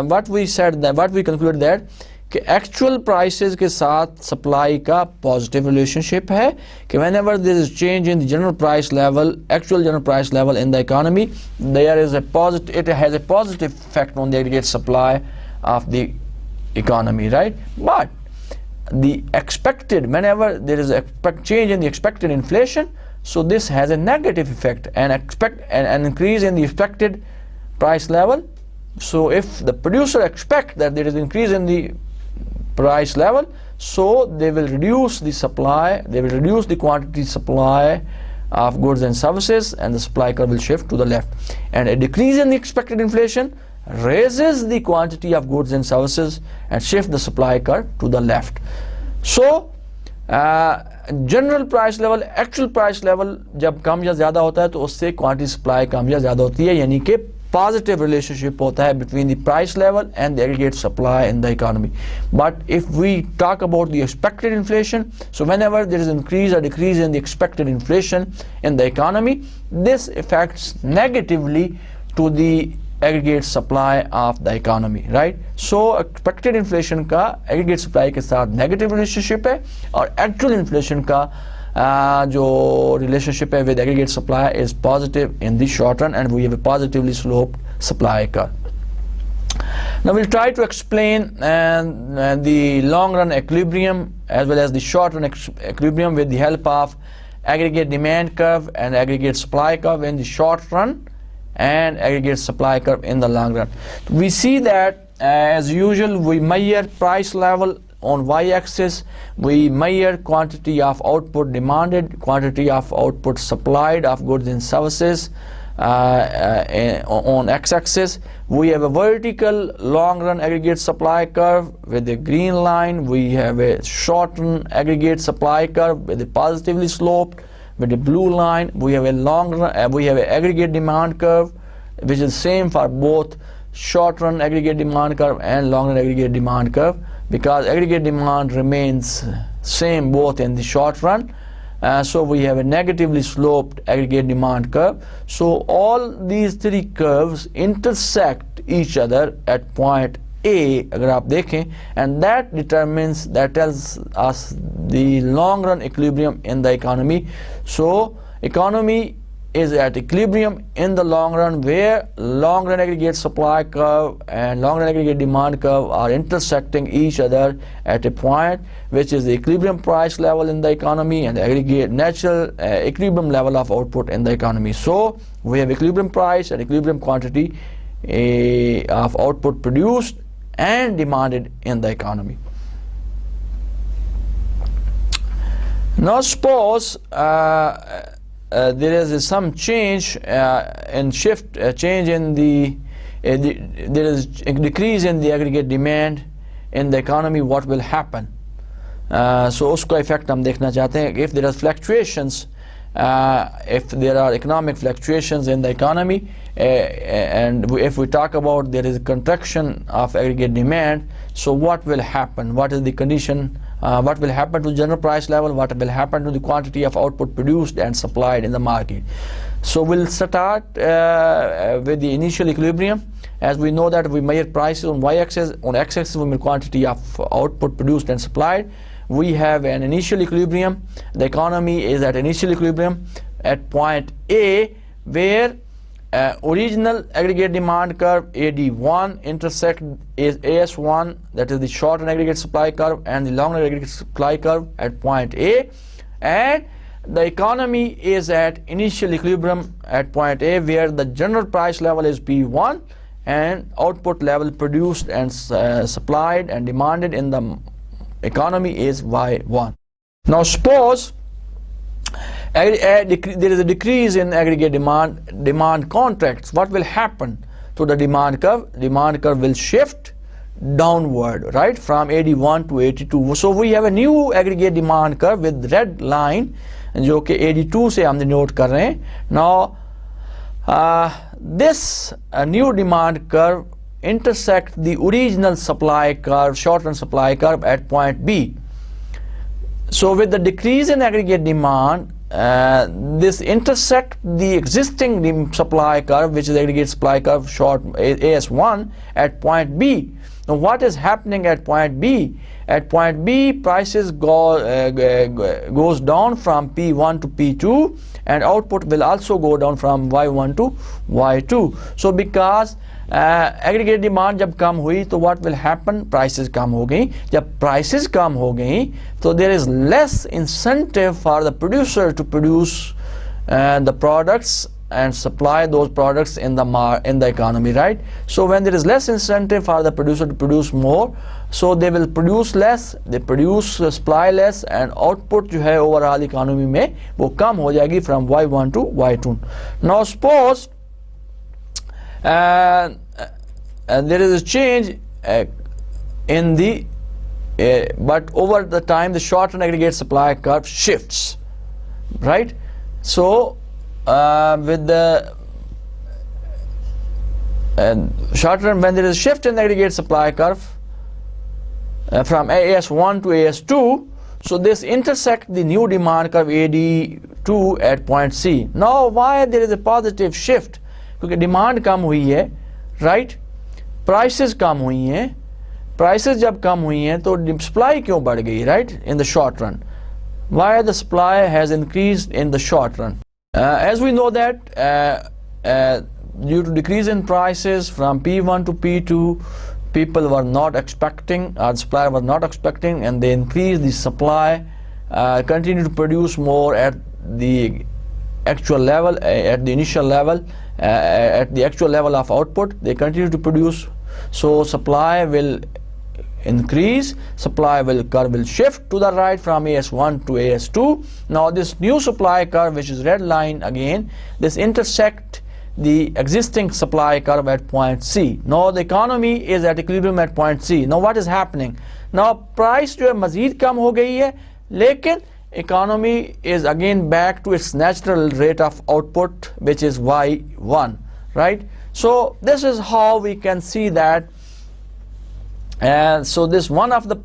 what we said, that what we concluded that कि actual prices के साथ supply का positive relationship है, कि whenever there is change in the general price level, actual general price level in the economy, there is a positive, it has a positive effect on the aggregate supply of the economy, right? But the expected, whenever there is a change in the expected inflation, so this has a negative effect, and an increase in the expected price level. So if the producer expect that there is an increase in the price level, so they will reduce the supply, they will reduce the quantity supply of goods and services, and the supply curve will shift to the left. And a decrease in the expected inflation raises the quantity of goods and services and shift the supply curve to the left. So general price level, actual price level जब कम या ज़्यादा होता है तो उससे quantity supply कम या ज़्यादा होती है, यानी कि positive relationship होता है between the price level and the aggregate supply in the economy. But if we talk about the expected inflation, so whenever there is increase or decrease in the expected inflation in the economy, this affects negatively to the aggregate supply of the economy, right? So expected inflation का aggregate supply के साथ negative relationship है, और actual inflation का जो relationship है with aggregate supply is positive in the short run, and we have a positively sloped supply curve. Now we'll try to explain the long run equilibrium as well as the short run equilibrium with the help of aggregate demand curve and aggregate supply curve in the short run and aggregate supply curve in the long run. We see that as usual we measure price level on y-axis, we measure quantity of output demanded, quantity of output supplied of goods and services. On x-axis we have a vertical long run aggregate supply curve with the green line. We have a short run aggregate supply curve with the positively sloped with the blue line. We have a long run, we have an aggregate demand curve which is same for both short run aggregate demand curve and long run aggregate demand curve, because aggregate demand remains same both in the short run. So we have a negatively sloped aggregate demand curve. So all these three curves intersect each other at point A, अगर आप देखें, and that determines, that tells us the long run equilibrium in the economy. So economy is at equilibrium in the long run where long run aggregate supply curve and long run aggregate demand curve are intersecting each other at a point which is the equilibrium price level in the economy and the aggregate natural equilibrium level of output in the economy. So we have equilibrium price and equilibrium quantity of output produced and demanded in the economy. Now suppose there is some change and shift change in there is a decrease in the aggregate demand in the economy. What will happen? So उसका effect हम देखना चाहते हैं. If there are fluctuations, if there are economic fluctuations in the economy, and if we talk about there is a contraction of aggregate demand, so what will happen? What is the condition? What will happen to general price level? What will happen to the quantity of output produced and supplied in the market? So we'll start with the initial equilibrium. As we know that we measure prices on y-axis, on x-axis we measure quantity of output produced and supplied. We have an initial equilibrium. The economy is at initial equilibrium at point A, where original aggregate demand curve AD1 intersect is AS1, that is the short run aggregate supply curve, and the long run aggregate supply curve at point A, and the economy is at initial equilibrium at point A where the general price level is P1 and output level produced and supplied and demanded in the economy is Y1. Now suppose there is a decrease in aggregate demand contracts. What will happen to the demand curve? Demand curve will shift downward, right, from 81 to 82. So we have a new aggregate demand curve with red line जो कि 82 से हमने note कर रहे हैं. Now this new demand curve intersect the original supply curve, short run supply curve at point B. So with the decrease in aggregate demand, this intersect the existing supply curve, which is aggregate supply curve short AS1 at point B. Now what is happening at point B? At point B, prices goes down from P1 to P2, and output will also go down from Y1 to Y2. So because aggregate demand जब कम हुई तो what will happen? Prices कम हो गई. जब prices कम हो गई तो there is less incentive for the producer to produce the products and supply those products in the economy, right? So when there is less incentive for the producer to produce more, so they will produce less, they supply less, and output जो है overall economy में वो कम हो जाएगी from Y1 to Y2. Now suppose and there is a change in the but over the time the short run aggregate supply curve shifts, right? So with the short run, when there is a shift in the aggregate supply curve from AS1 to AS2, so this intersect the new demand curve AD2 at point C. Now why there is a positive shift? क्योंकि demand कम हुई है, right, prices कम हुई हैं. Prices जब कम हुई हैं तो supply क्यों बढ़ गई, right, in the short run? Why the supply has increased in the short run? As we know that due to decrease in prices from P1 to P2, people were not expecting, or the supplier was not expecting, and they increased the supply, continue to produce more at the actual level, at the initial level, at the actual level of output, they continue to produce. So supply will increase, curve will shift to the right from AS1 to AS2. Now this new supply curve, which is red line again, this intersect the existing supply curve at point C. Now the economy is at equilibrium at point C. Now what is happening? Now price जो है मज़ीद कम हो गई है, लेकिन economy is again back to its natural rate of output, which is Y1, right? So this is how we can see that. And so this one of the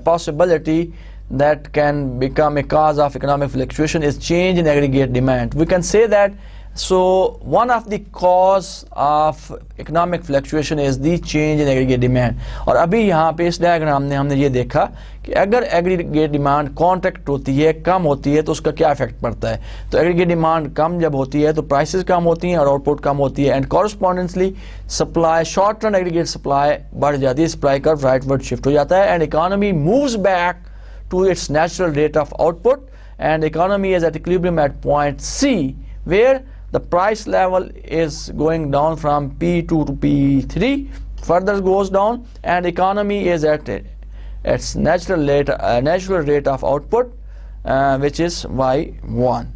possibility that can become a cause of economic fluctuation is change in aggregate demand. We can say that. So one of the cause of economic fluctuation is the change in aggregate demand. और अभी यहाँ पे इस diagram में हमने ये देखा कि अगर एग्रीगेट डिमांड कॉन्ट्रैक्ट होती है, कम होती है, तो उसका क्या इफेक्ट पड़ता है. तो एग्रीगेट डिमांड कम जब होती है तो प्राइसेस कम होती हैं और आउटपुट कम होती है, and correspondingly supply, short run aggregate supply बढ़ जाती है, सप्लाई कर्व राइटवर्ड शिफ्ट हो जाता है, and economy moves back to its natural rate of output, and economy is at equilibrium at point C, where the price level is going down from P2 to P3, further goes down, and economy is at its natural rate of output, which is Y1.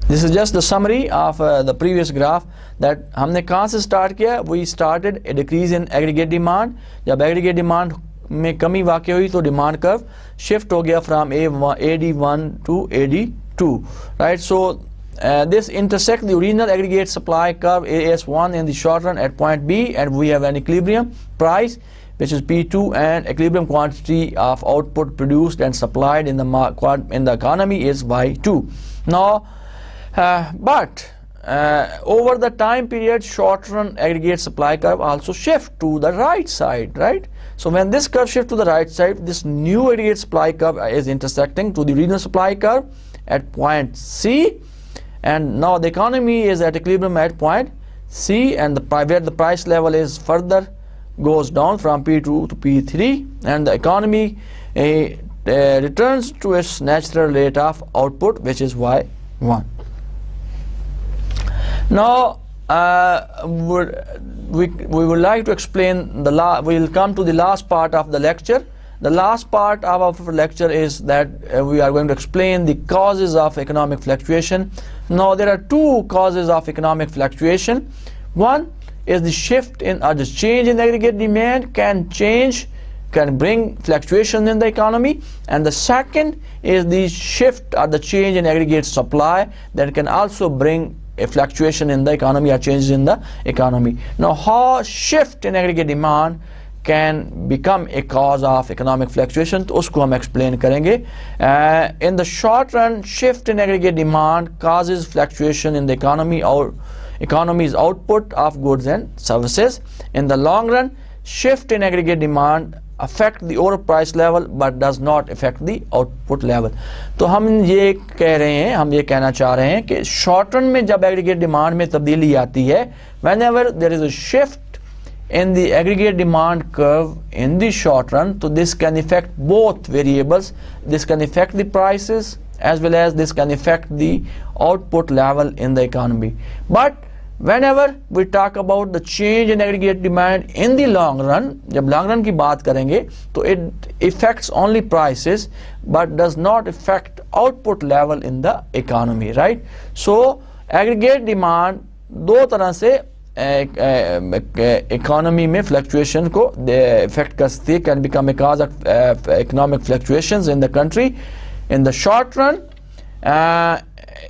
This is just the summary of the previous graph, that हमने कहाँ से start किया. We started a decrease in aggregate demand. जब aggregate demand में कमी वाक़ई हुई तो डिमांड कर्व शिफ्ट हो गया from AD1 to AD2, right? So this intersect the original aggregate supply curve AS1 in the short run at point B, and we have an equilibrium price, which is P2, and equilibrium quantity of output produced and supplied in the economy is Y2. Now but over the time period, short run aggregate supply curve also shift to the right side, right? So when this curve shifts to the right side, this new aggregate supply curve is intersecting to the original supply curve at point C, and now the economy is at equilibrium at point C, and where the price level is further goes down from P2 to P3, and the economy returns to its natural rate of output, which is Y1. Now we would like to explain we will come to the last part of the lecture. The last part of our lecture is that we are going to explain the causes of economic fluctuation. Now there are two causes of economic fluctuation. One is the shift in or the change in aggregate demand can bring fluctuation in the economy, and the second is the shift or the change in aggregate supply that can also bring a fluctuation in the economy or changes in the economy. Now how shift in aggregate demand can become a cause of economic fluctuation, तो उसको हम explain करेंगे. In the short run, shift in aggregate demand causes fluctuation in the economy or economy's output of goods and services. In the long run, shift in aggregate demand affect the overall price level but does not affect the output level. तो हम ये कहना चाह रहे हैं कि short run में जब aggregate demand में तब्दीली आती है, whenever there is a shift in the aggregate demand curve in the short run, so this can affect both variables. This can affect the prices as well as this can affect the output level in the economy. But whenever we talk about the change in aggregate demand in the long run, जब long run की बात करेंगे तो it affects only prices but does not affect output level in the economy, right? So aggregate demand दो तरह से economy में fluctuation को affect कर सकती है, can become a cause of economic fluctuations in the country. In the short run,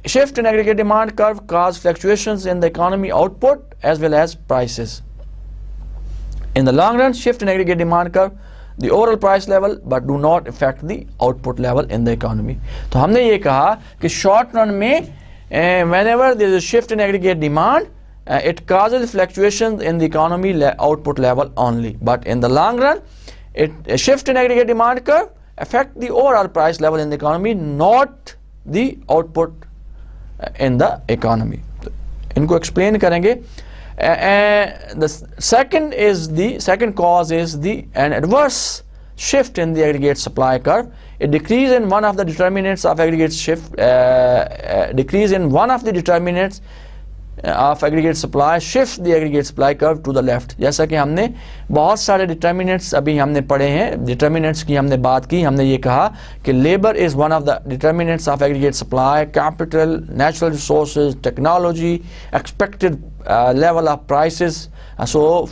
shift in aggregate demand curve cause fluctuations in the economy output as well as prices. In the long run, shift in aggregate demand curve the overall price level but do not affect the output level in the economy. तो हमने ये कहा कि short run में whenever there is a shift in aggregate demand, it causes fluctuations in the economy output level only, but in the long run, a shift in aggregate demand curve affect the overall price level in the economy, not the output in the economy. इनको explain करेंगे. The second cause is an adverse shift in the aggregate supply curve. A decrease in one of the determinants of aggregate decrease in one of the determinants of aggregate supply shifts the aggregate supply curve to the left. जैसा कि हमने बहुत सारे determinants अभी हमने पढ़े हैं, determinants की हमने बात की, हमने ये कहा कि labor is one of the determinants of aggregate supply, capital, natural resources, technology, expected level of prices. So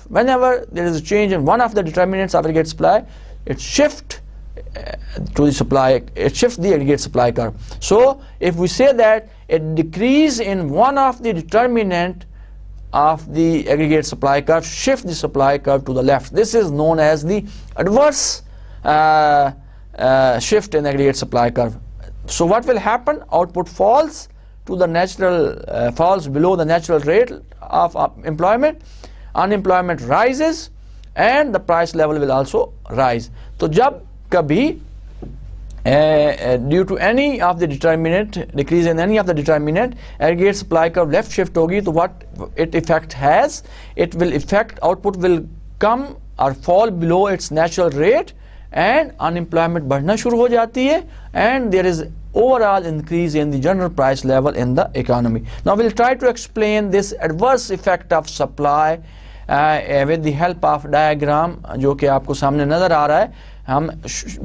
whenever there is a change in one of the determinants of aggregate supply, it shifts to the supply, it shifts the aggregate supply curve. So if we say that a decrease in one of the determinant of the aggregate supply curve shifts the supply curve to the left, this is known as the adverse shift in aggregate supply curve. So what will happen? Output falls to the natural falls below the natural rate of employment, unemployment rises, and the price level will also rise. So जब कभी due to any of the determinant, decrease in any of the determinant, aggregate supply curve left shift होगी, तो what it effect has? It will affect output will come or fall below its natural rate, and unemployment बढ़ना शुरू हो जाती है, and there is overall increase in the general price level in the economy. Now we'll try to explain this adverse effect of supply with the help of diagram जो कि आपको सामने नज़र आ रहा है. हम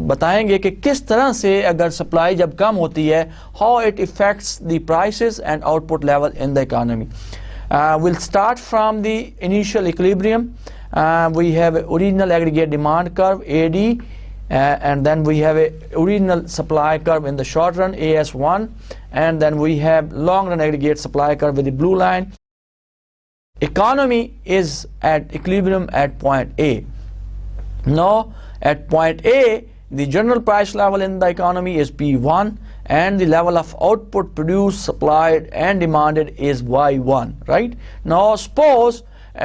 बताएंगे कि किस तरह से अगर सप्लाई जब कम होती है, how it affects the prices and output level in the economy. We'll start from the initial equilibrium. We have original aggregate demand curve AD, and then we have a original supply curve in the short run AS1, and then we have long run aggregate supply curve with the blue line. Economy is at equilibrium at point A. Now at point A, the general price level in the economy is P1, and the level of output produced, supplied and demanded is Y1, right? Now suppose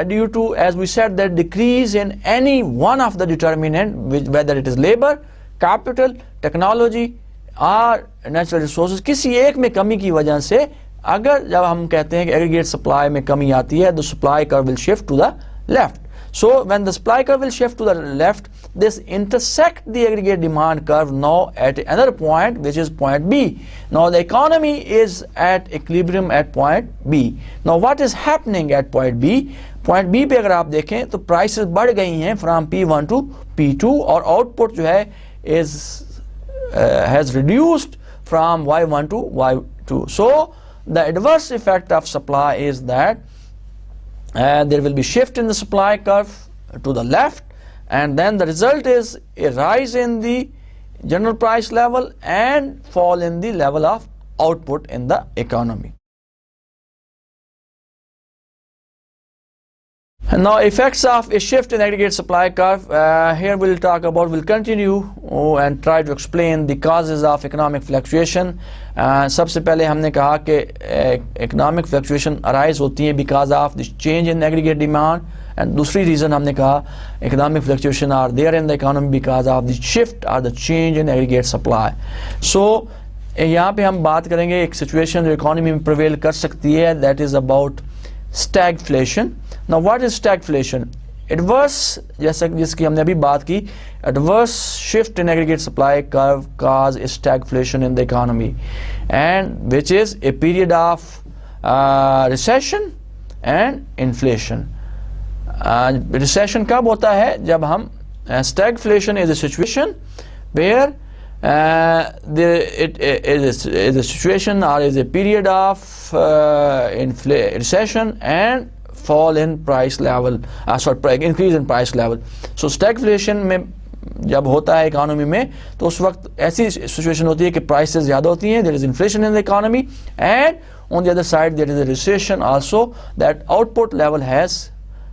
due to, as we said, that decrease in any one of the determinant, whether it is labor, capital, technology or natural resources, किसी एक में कमी की वजह से अगर जब हम कहते हैं कि aggregate supply में कमी आती है, the supply curve will shift to the left. So when the supply curve will shift to the left, this intersect the aggregate demand curve now at another point, which is point B. Now the economy is at equilibrium at point B. Now what is happening at point B? Point B पे अगर आप देखें तो prices बढ़ गई हैं from P1 to P2, और output जो है has reduced from Y1 to Y2. So the adverse effect of supply is that there will be shift in the supply curve to the left, and then the result is a rise in the general price level and fall in the level of output in the economy. And now effects of a shift in aggregate supply curve. Here we'll continue and try to explain the causes of economic fluctuation. सबसे पहले हमने कहा कि economic fluctuation arise होती है because of the change in aggregate demand, and दूसरी reason हमने कहा economic fluctuation are there in the economy because of the shift or the change in aggregate supply. So यहाँ पे हम बात करेंगे एक situation जो economy में prevail कर सकती है, that is about stagflation. Now what is stagflation? Adverse, जैसा जिसकी हमने अभी बात की, adverse shift in aggregate supply curve cause stagflation in the economy, and which is a period of recession and inflation. Recession कब होता है? जब हम stagflation is a situation where it is a situation or is a period of recession and fall in price level, increase in price level. So stagflation में जब होता है economy में, तो उस वक्त ऐसी सिचुएशन होती है कि प्राइसेस ज़्यादा होती हैं, there is inflation in the economy, and on the other side there is a recession also, that output level has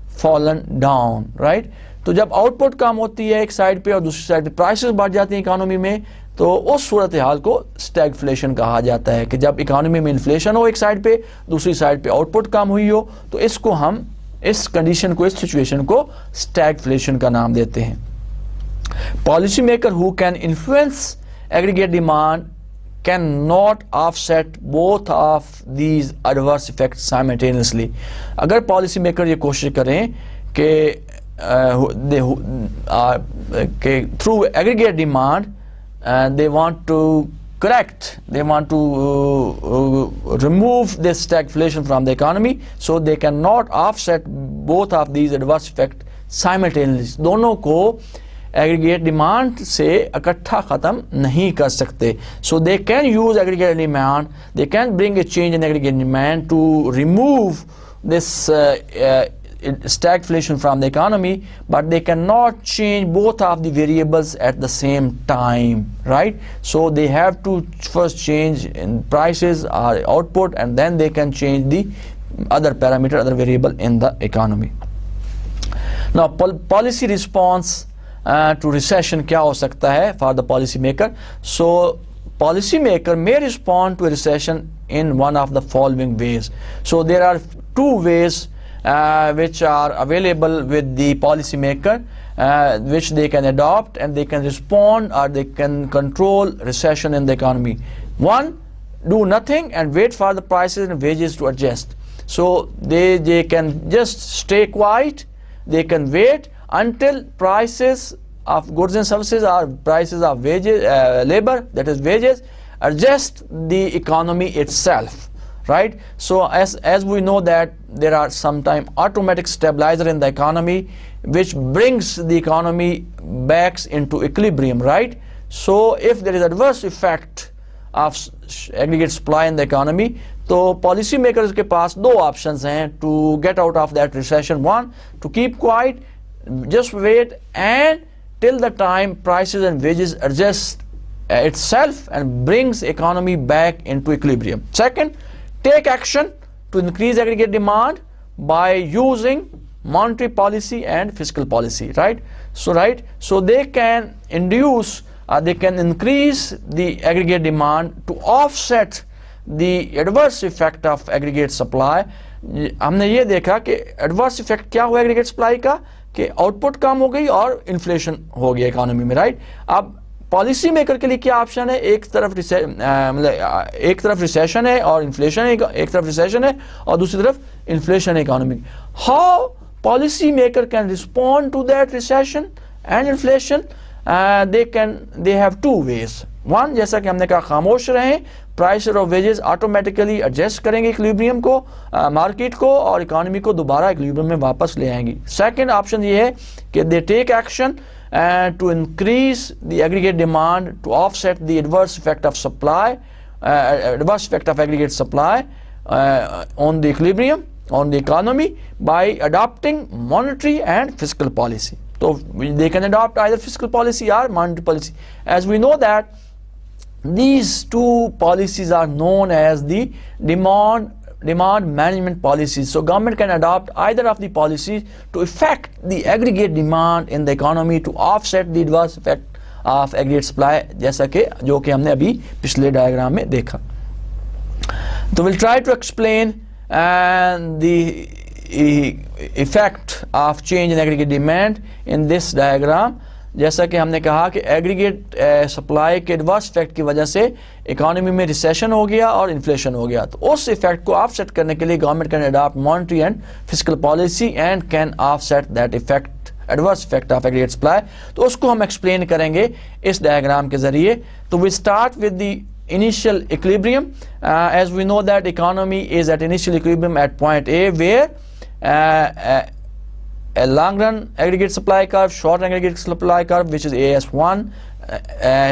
fallen down, right? तो जब आउटपुट कम होती है एक साइड पे और दूसरी साइड पे प्राइसेस बढ़ जाती हैं इकोनॉमी में, तो उस सूरत हाल को स्टैगफ्लेशन कहा जाता है कि जब इकोनॉमी में इन्फ्लेशन हो एक साइड पे, दूसरी साइड पे आउटपुट कम हुई हो, तो इसको हम इस कंडीशन को, इस सिचुएशन को स्टैगफ्लेशन का नाम देते हैं. Policy maker who can influence aggregate demand can not offset both of these adverse effects simultaneously. अगर पॉलिसी मेकर ये कोशिश करें कि through aggregate demand, they want to correct, they want to remove this stagflation from the economy, so they cannot offset both of these adverse effects simultaneously. दोनों को aggregate demand से इकट्ठा ख़त्म नहीं कर सकते. So they can use aggregate demand, they can bring a change in aggregate demand to remove this stagflation from the economy, but they cannot change both of the variables at the same time, right? So they have to first change in prices or output, and then they can change the other parameter, other variable in the economy. Now policy response to recession क्या हो सकता है for the policy maker? So policy maker may respond to a recession in one of the following ways. So there are two ways which are available with the policy maker, which they can adopt, and they can respond or they can control recession in the economy. One, do nothing and wait for the prices and wages to adjust. So they can just stay quiet, they can wait until prices of goods and services or prices of wages, labor, that is wages, adjust the economy itself, right? So as we know that there are sometimes automatic stabilizer in the economy which brings the economy back into equilibrium, right? So if there is adverse effect of aggregate supply in the economy, तो policy makers के पास दो options हैं to get out of that recession. One, to keep quiet, just wait and till the time prices and wages adjust itself and brings economy back into equilibrium. Second, take action to increase aggregate demand by using monetary policy and fiscal policy, right? So they can induce, they can increase the aggregate demand to offset the adverse effect of aggregate supply. हमने ये देखा कि adverse effect क्या हुआ aggregate supply का, कि output कम हो गई और inflation हो गया economy में, right? अब पॉलिसी मेकर के लिए क्या ऑप्शन है? एक तरफ रिसेशन है और इन्फ्लेशन है, एक तरफ रिसेशन है और दूसरी तरफ इन्फ्लेशन है economy. How policy maker can respond to that recession and inflation? They have to wage. One, जैसा कि हमने कहा, खामोश रहें, प्राइस और वेजेस ऑटोमेटिकली एडजस्ट करेंगे इक्विलिब्रियम को, मार्केट को, और इकोनॉमी को दोबारा इक्विलिब्रियम में वापस ले आएंगी. सेकंड ऑप्शन ये है कि they take action to increase the aggregate demand to offset the adverse effect of supply, adverse effect of aggregate supply on the equilibrium, on the economy, by adopting monetary and fiscal policy. So they can adopt either fiscal policy or monetary policy. As we know that these two policies are known as the demand management policies. So government can adopt either of the policies to affect the aggregate demand in the economy to offset the adverse effect of aggregate supply, जैसा कि जो कि हमने अभी पिछले diagram में देखा. So we'll try to explain the effect of change in aggregate demand in this diagram. जैसा कि हमने कहा कि एग्रीगेट सप्लाई के एडवर्स इफेक्ट की वजह से इकोनॉमी में रिसेशन हो गया और इन्फ्लेशन हो गया, तो उस इफेक्ट को ऑफसेट करने के लिए government can adopt monetary and fiscal policy and can offset that effect, adverse effect of aggregate supply. तो उसको हम एक्सप्लेन करेंगे इस डायग्राम के जरिए. तो we start with the initial equilibrium. As we know that economy is at initial equilibrium at point A, where a long run aggregate supply curve, short run aggregate supply curve, which is AS1,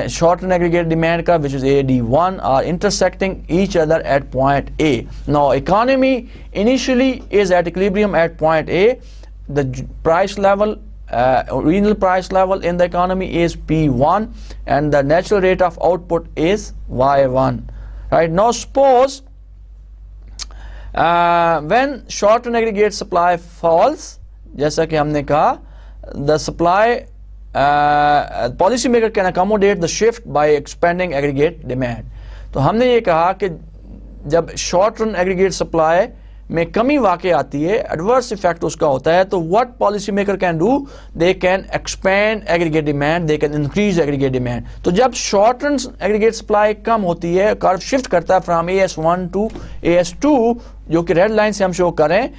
short run aggregate demand curve, which is AD1, are intersecting each other at point A. Now economy initially is at equilibrium at point A. The price level, original price level in the economy is P1 and the natural rate of output is Y1. Right, now suppose when short run aggregate supply falls, जैसा कि हमने कहा, the supply policy maker can accommodate the shift by expanding aggregate demand. तो हमने ये कहा कि जब short run aggregate supply में कमी वाक़ई आती है, adverse effect उसका होता है, तो what policy maker can do, they can expand aggregate demand, they can increase aggregate demand. तो जब short run aggregate supply कम होती है, curve shift करता है from AS1 to AS2, जो कि red line से हम शो करें,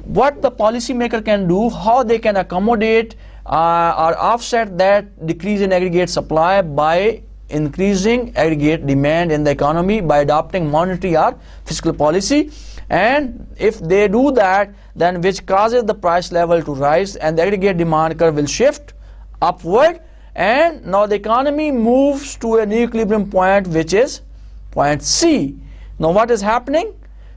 what the policymaker can do, how they can accommodate or offset that decrease in aggregate supply by increasing aggregate demand in the economy by adopting monetary or fiscal policy. And if they do that, then which causes the price level to rise and the aggregate demand curve will shift upward, and now the economy moves to an equilibrium point, which is point C. Now what is happening?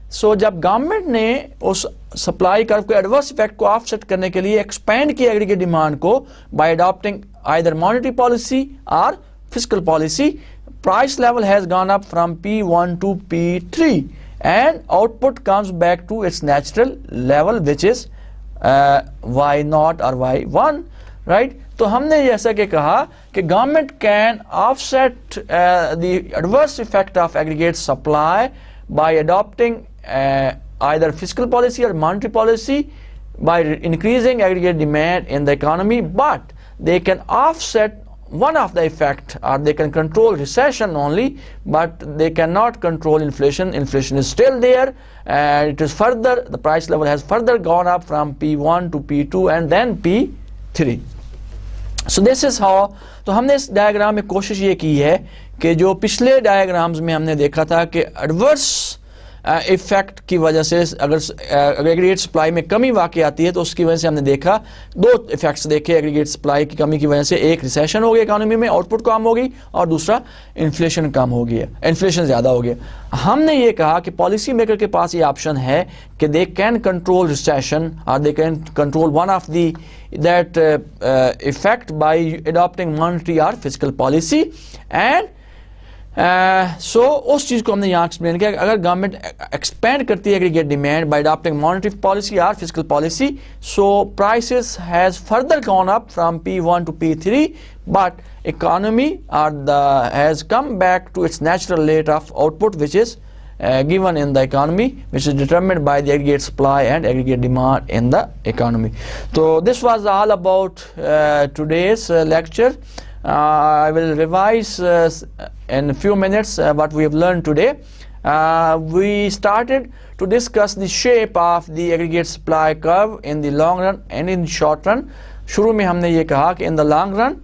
So जब government ने उस supply curve को adverse effect को offset करने के लिए expand किया aggregate demand को by adopting either monetary policy और fiscal policy, price level has gone up from P1 to P3 and output comes back to its natural level, which is Y0 or Y1, right? तो हमने जैसा कि कहा कि government can offset the adverse effect of aggregate supply by adopting either fiscal policy or monetary policy by increasing aggregate demand in the economy, but they can offset one of the effect, or they can control recession only, but they cannot control inflation. Inflation is still there, and it is further, the price level has further gone up from P1 to P2 and then P3. So this is how, तो हमने इस diagram में कोशिश ये की है कि जो पिछले डायग्राम्स में हमने देखा था कि एडवर्स इफेक्ट की वजह से अगर एग्रीगेट सप्लाई में कमी वाकई आती है तो उसकी वजह से हमने देखा दो इफेक्ट्स देखे एग्रीगेट सप्लाई की कमी की वजह से, एक रिसेशन हो गया इकोनॉमी में, आउटपुट कम हो गई, और दूसरा इन्फ्लेशन कम हो गया, इन्फ्लेशन ज़्यादा हो गया। हमने ये कहा कि पॉलिसी मेकर के पास ये ऑप्शन है कि दे कैन कंट्रोल रिसेशन और they can control one of the that effect bye adopting monetary और फिस्कल पॉलिसी एंड सो उस चीज़ को हमने यहाँ एक्सप्लेन किया कि अगर गवर्नमेंट एक्सपेंड करती है aggregate demand by adopting monetary policy और fiscal policy, so prices has further gone up from P1 to P3, but economy has come back to its natural rate of output, which is given in the economy, which is determined by the aggregate supply and aggregate demand in the economy. So this was all about today's lecture. I will revise in a few minutes what we have learned today. We started to discuss the shape of the aggregate supply curve in the long run and in the short run. शुरू में हमने ये कहा कि in the long run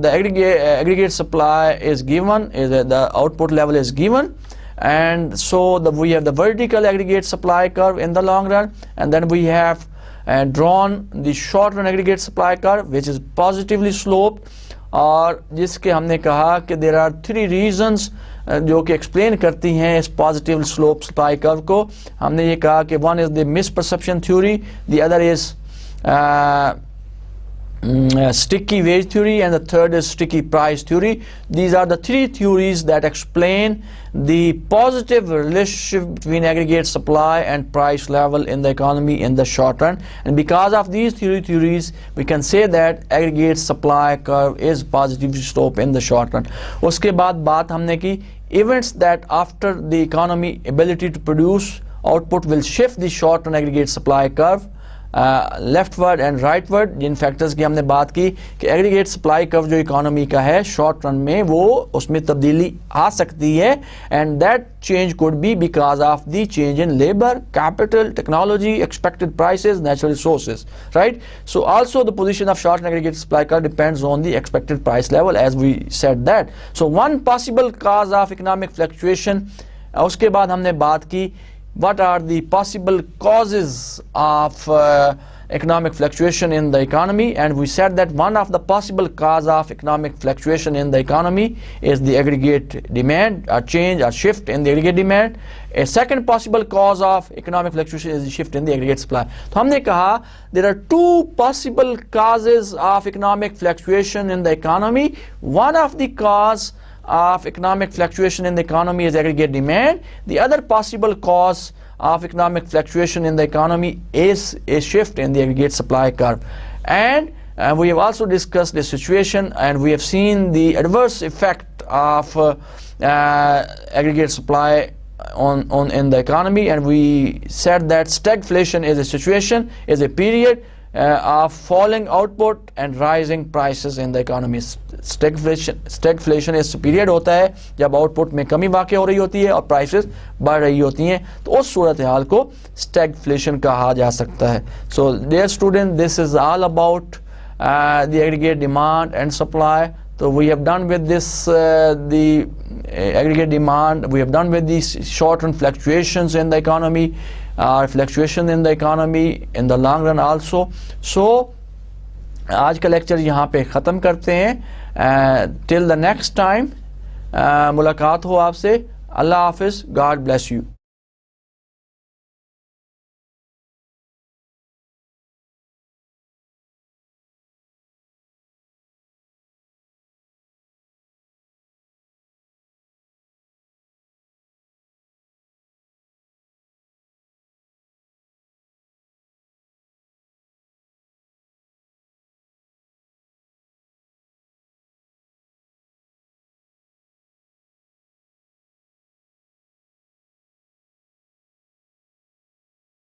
the aggregate supply is given, the output level is given, and so we have the vertical aggregate supply curve in the long run, and then we have drawn the short run aggregate supply curve which is positively sloped, और जिसके हमने कहा कि there are 3 reasons जो कि explain करती हैं इस पॉजिटिव स्लोप सप्लाई कर्व को। हमने ये कहा कि one is the misperception theory, the other is sticky wage theory, and the third is sticky price theory. These are the 3 theories that explain the positive relationship between aggregate supply and price level in the economy in the short run, and because of these theories we can say that aggregate supply curve is positive slope in the short run. उसके बाद बात हमने की events that after the economy ability to produce output will shift the short run aggregate supply curve leftward and rightward. जिन factors की हमने बात की कि एग्रीगेट सप्लाई कर्व जो इकोनॉमी का है शॉर्ट रन में वो उसमें तब्दीली आ सकती है, and that change could be because of the change in labour, capital, technology, expected prices, natural resources, right? So also the position of short run aggregate supply curve depends on the expected price level as we said that. So one possible cause of economic fluctuation, उसके बाद हमने बात की what are the possible causes of economic fluctuation in the economy, and we said that one of the possible cause of economic fluctuation in the economy is the aggregate demand, or change or shift in the aggregate demand. A second possible cause of economic fluctuation is the shift in the aggregate supply. तो हमने कहा there are 2 possible causes of economic fluctuation in the economy. One of the cause of economic fluctuation in the economy is aggregate demand. The other possible cause of economic fluctuation in the economy is a shift in the aggregate supply curve. And we have also discussed this situation, and we have seen the adverse effect of aggregate supply in the economy, and we said that stagflation is a situation, is a period of falling output and rising prices in the economy. Stagflation इस period होता है जब output में कमी वाक़ हो रही होती है और प्राइसेस बढ़ रही होती हैं, तो उस सूरत हाल को स्टैगफ्लेशन कहा जा सकता है. So dear student, this is all about the aggregate demand and supply. So we have done with this the aggregate demand, we have done with these short-run fluctuations in the economy, fluctuation in the economy in the long run also. So आज का lecture यहाँ पे ख़त्म करते हैं. Till the next time मुलाकात हो आपसे. अल्लाह हाफिज़. God bless you.